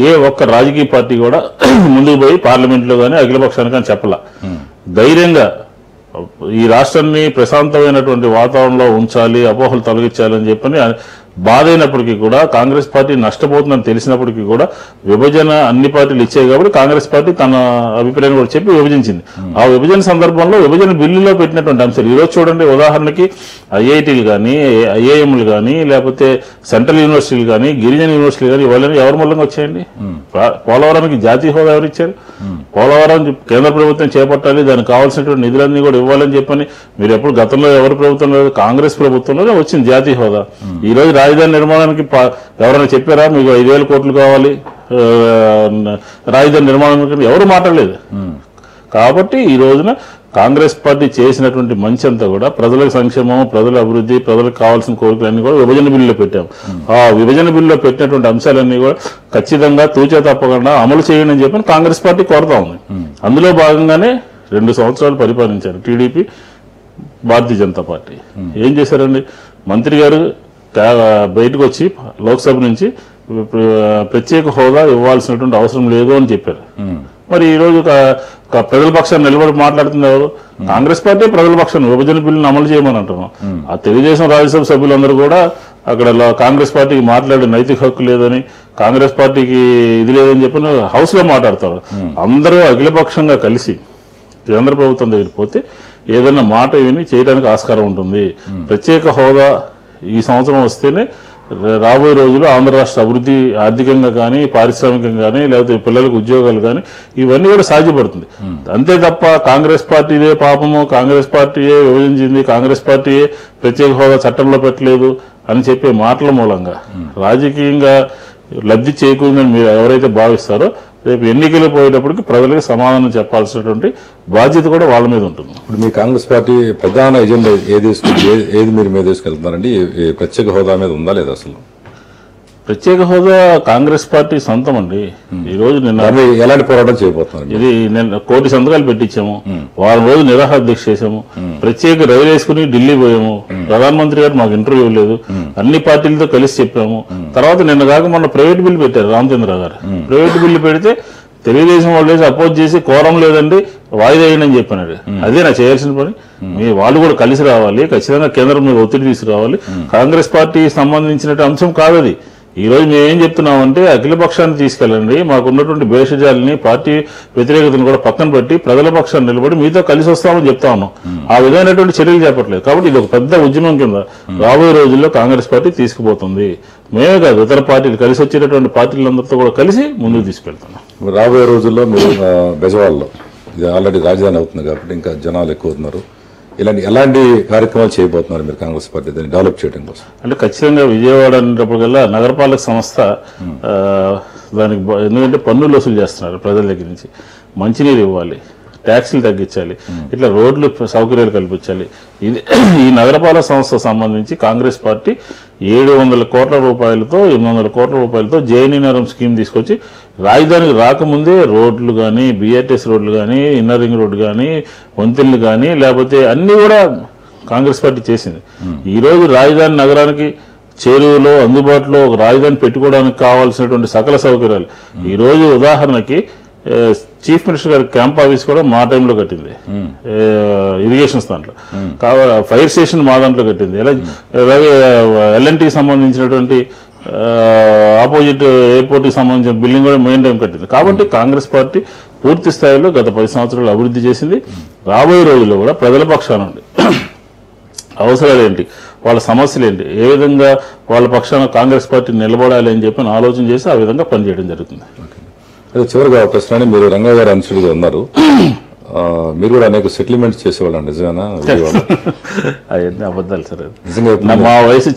ఏ ఒక్క రాజకీయ పార్టీ కూడా ముందుకు పోయి పార్లమెంట్లో కానీ అఖిలపక్షానికి కానీ చెప్పాల. ధైర్యంగా ఈ రాష్ట్రాన్ని ప్రశాంతమైనటువంటి వాతావరణంలో ఉంచాలి, అపోహలు తొలగించాలి అని చెప్పని బాధైనప్పటికీ కూడా, కాంగ్రెస్ పార్టీ నష్టపోతుందని తెలిసినప్పటికీ కూడా విభజన అన్ని పార్టీలు ఇచ్చాయి కాబట్టి కాంగ్రెస్ పార్టీ తన అభిప్రాయం కూడా చెప్పి విభజించింది. ఆ విభజన సందర్భంలో విభజన బిల్లులో పెట్టినటువంటి అంశాలు ఈరోజు చూడండి. ఉదాహరణకి ఐఐటీలు కానీ, ఐఐఎంలు కానీ, లేకపోతే సెంట్రల్ యూనివర్సిటీలు కానీ, గిరిజన యూనివర్సిటీలు కానీ ఇవాళ ఎవరి మూలంగా వచ్చాయండి? పోలవరానికి జాతీయ హోదా ఎవరు ఇచ్చారు? పోలవరం కేంద్ర ప్రభుత్వం చేపట్టాలి, దానికి కావాల్సినటువంటి నిధులన్నీ కూడా ఇవ్వాలని చెప్పని మీరు ఎప్పుడు గతంలో ఎవరి ప్రభుత్వంలో, కాంగ్రెస్ ప్రభుత్వంలోనే వచ్చింది జాతీయ హోదా. ఈ రోజు రాజధాని నిర్మాణానికి ఎవరైనా చెప్పారా మీకు 5,000 కోట్లు కావాలి రాజధాని నిర్మాణానికి? ఎవరు మాట్లాడలేదు. కాబట్టి ఈ రోజున కాంగ్రెస్ పార్టీ చేసినటువంటి మంచి అంతా కూడా ప్రజలకు సంక్షేమం, ప్రజల అభివృద్ధి, ప్రజలకు కావాల్సిన కోరికలన్నీ కూడా విభజన బిల్లులో పెట్టాం. ఆ విభజన బిల్లులో పెట్టినటువంటి అంశాలన్నీ కూడా ఖచ్చితంగా తూచా తప్పకుండా అమలు చేయండి అని చెప్పి కాంగ్రెస్ పార్టీ కోరుతా ఉంది. అందులో భాగంగానే 2 సంవత్సరాలు పరిపాలించారు టీడీపీ, భారతీయ జనతా పార్టీ. ఏం చేశారండి? మంత్రి గారు బయటకు వచ్చి లోక్సభ నుంచి ప్రత్యేక హోదా ఇవ్వాల్సినటువంటి అవసరం లేదు అని చెప్పారు. మరి ఈ రోజు ప్రజల పక్షాన్ని నిలబడి మాట్లాడుతుంది ఎవరు? కాంగ్రెస్ పార్టీ ప్రజల పక్షాన్ని విభజన బిల్లును అమలు చేయమని అంటున్నాం. ఆ తెలుగుదేశం రాజ్యసభ సభ్యులందరూ కూడా అక్కడ కాంగ్రెస్ పార్టీకి మాట్లాడే నైతిక హక్కు లేదని, కాంగ్రెస్ పార్టీకి ఇది లేదని చెప్పి హౌస్ లో మాట్లాడతారు. అందరూ అఖిలపక్షంగా కలిసి కేంద్ర ప్రభుత్వం దగ్గరికి పోతే ఏదైనా మాట విని చేయడానికి ఆస్కారం ఉంటుంది. ప్రత్యేక హోదా ఈ సంవత్సరం వస్తేనే రాబోయే రోజుల్లో ఆంధ్ర రాష్ట్ర అభివృద్ధి ఆర్థికంగా కానీ, పారిశ్రామికంగా కానీ, లేకపోతే పిల్లలకు ఉద్యోగాలు కానీ ఇవన్నీ కూడా సాధ్యపడుతుంది. అంతే తప్ప కాంగ్రెస్ పార్టీదే పాపము, కాంగ్రెస్ పార్టీయే విభజించింది, కాంగ్రెస్ పార్టీయే ప్రత్యేక హోదా చట్టంలో పెట్టలేదు అని చెప్పే మాటల మూలంగా రాజకీయంగా లబ్ధి చేకూరిందని మీరు ఎవరైతే భావిస్తారో రేపు ఎన్నికలు పోయేటప్పటికి ప్రజలకు సమాధానం చెప్పాల్సినటువంటి బాధ్యత కూడా వాళ్ళ మీద ఉంటుంది. ఇప్పుడు మీ కాంగ్రెస్ పార్టీ ప్రధాన ఎజెండా ఏది మీరు మీద తీసుకెళ్తున్నారండి? ప్రత్యేక హోదా మీద ఉందా లేదా? అసలు ప్రత్యేక హోదా కాంగ్రెస్ పార్టీ సొంతం అండి. ఈ రోజు నిన్న ఎలాంటి పోరాటం చేయబోతున్నారు? ఇది 1,000 సంతకాలు పెట్టించాము, వారం రోజులు నిరాహార దీక్ష చేశాము, ప్రత్యేక రైలు వేసుకుని ఢిల్లీ పోయాము. ప్రధానమంత్రి గారు మాకు ఇంటర్వ్యూ లేదు, అన్ని పార్టీలతో కలిసి చెప్పాము. తర్వాత నిన్న కాక మొన్న ప్రైవేట్ బిల్లు పెట్టారు రామచంద్ర గారు. ప్రైవేట్ బిల్లు పెడితే తెలుగుదేశం వాళ్ళు వేసి అపోజ్ చేసి కోరం లేదండి వాయిదా వేయండి అని చెప్పినాడు. అదే నా చేయాల్సిన పని. మీ వాళ్ళు కూడా కలిసి రావాలి, ఖచ్చితంగా కేంద్రం మీద ఒత్తిడి తీసుకురావాలి. కాంగ్రెస్ పార్టీ సంబంధించిన అంశం కాదు అది. ఈ రోజు మేమేం చెప్తున్నామంటే అఖిల పక్షాన్ని తీసుకెళ్ళండి, మాకున్నటువంటి భేషజాలని పార్టీ వ్యతిరేకతను కూడా పక్కన పెట్టి ప్రజల పక్షాన్ని నిలబడి మీతో కలిసి వస్తామని చెప్తా ఉన్నాం. ఆ విధమైనటువంటి చర్యలు చేపట్టలేదు. కాబట్టి ఇది ఒక పెద్ద ఉద్యమం కింద రాబోయే రోజుల్లో కాంగ్రెస్ పార్టీ తీసుకుపోతుంది. మేమే కాదు, ఇతర పార్టీలు కలిసి వచ్చేటటువంటి పార్టీలందరితో కూడా కలిసి ముందుకు తీసుకెళ్తున్నాం. రాబోయే రోజుల్లో మీరు బెజవాడలో ఇది ఆల్రెడీ రాజధాని అవుతుంది కాబట్టి ఇంకా జనాలు ఎక్కువ అవుతున్నారు. ఎలాంటి కార్యక్రమాలు చేయబోతున్నారు మీరు కాంగ్రెస్ పార్టీ దాన్ని డెవలప్ చేయడం కోసం? అంటే ఖచ్చితంగా విజయవాడ అనేటప్పటికల్లా నగరపాలక సంస్థ దానికి ఎందుకంటే పన్నులు వసూలు చేస్తున్నారు ప్రజల దగ్గర నుంచి. మంచినీరు ఇవ్వాలి, ట్యాక్సీలు తగ్గించాలి, ఇట్లా రోడ్లు సౌకర్యాలు కల్పించాలి. ఇది ఈ నగరపాలక సంస్థకు సంబంధించి కాంగ్రెస్ పార్టీ 700 కోట్ల రూపాయలతో 800 కోట్ల రూపాయలతో జేఎన్ఎన్ఆర్ఎం స్కీమ్ తీసుకొచ్చి రాజధానికి రాకముందే రోడ్లు కానీ, బిఆర్టీఎస్ రోడ్లు కానీ, ఇన్నర్ రింగ్ రోడ్డు కానీ, వంతెనలు కానీ, లేకపోతే అన్నీ కూడా కాంగ్రెస్ పార్టీ చేసింది. ఈరోజు రాజధాని నగరానికి చేరువలో అందుబాటులో ఒక రాజధాని పెట్టుకోవడానికి కావాల్సినటువంటి సకల సౌకర్యాలు ఈరోజు ఉదాహరణకి చీఫ్ మినిస్టర్ గారి క్యాంప్ ఆఫీస్ కూడా మా టైంలో కట్టింది, ఇరిగేషన్స్ దాంట్లో. ఫైర్ స్టేషన్ మా దాంట్లో కట్టింది. అలాగే ఎల్ఎన్టీకి సంబంధించినటువంటి ఆపోజిట్ ఎయిర్పోర్ట్ కి సంబంధించిన బిల్డింగ్ కూడా మెయిన్ టైం కట్టింది. కాబట్టి కాంగ్రెస్ పార్టీ పూర్తి స్థాయిలో గత 10 సంవత్సరాలు అభివృద్ధి చేసింది. రాబోయే రోజుల్లో కూడా ప్రజల పక్షాన ఉండి అవసరాలు ఏంటి, వాళ్ళ సమస్యలు ఏంటి, ఏ విధంగా వాళ్ళ పక్షాన కాంగ్రెస్ పార్టీ నిలబడాలి అని చెప్పి ఆలోచన చేసి ఆ విధంగా పనిచేయడం జరుగుతుంది. అదే చివరిగా ప్రశ్న, మీరు రంగా గారు అనుచరుడుగా ఉన్నారు, మీరు కూడా అనేక సెటిల్మెంట్స్ చేసేవాళ్ళ నిజమేనా? అవన్నీ అబద్ధాలు సార్. నిజంగా మా వయసు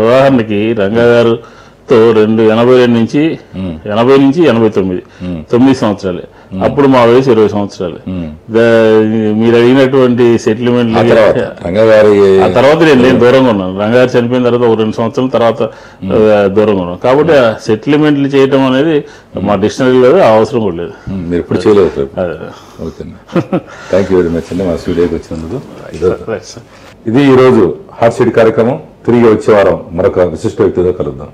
ఉదాహరణకి రంగా గారుతో 82 నుంచి 80 నుంచి 89 9 సంవత్సరాలే. అప్పుడు మా వయసు 20 సంవత్సరాలు. మీరు అడిగినటువంటి సెటిల్మెంట్ ఆ తర్వాత నేను దూరంగా ఉన్నాను. రంగారు చనిపోయిన తర్వాత ఒక 2 సంవత్సరాల తర్వాత దూరంగా ఉన్నాను. కాబట్టి ఆ సెటిల్మెంట్లు చేయడం అనేది మా డిక్షనరీలో అవసరం కూడా లేదు. మీరు ఎప్పుడు చేయలేదు. Okay, thank you very much అండి మా స్టూడియోకి వచ్చినందుకు. ఇది ఈరోజు హాట్ సీట్ కార్యక్రమం. తిరిగి వచ్చే వారం మరొక విశిష్ట వ్యక్తితో కలుద్దాం.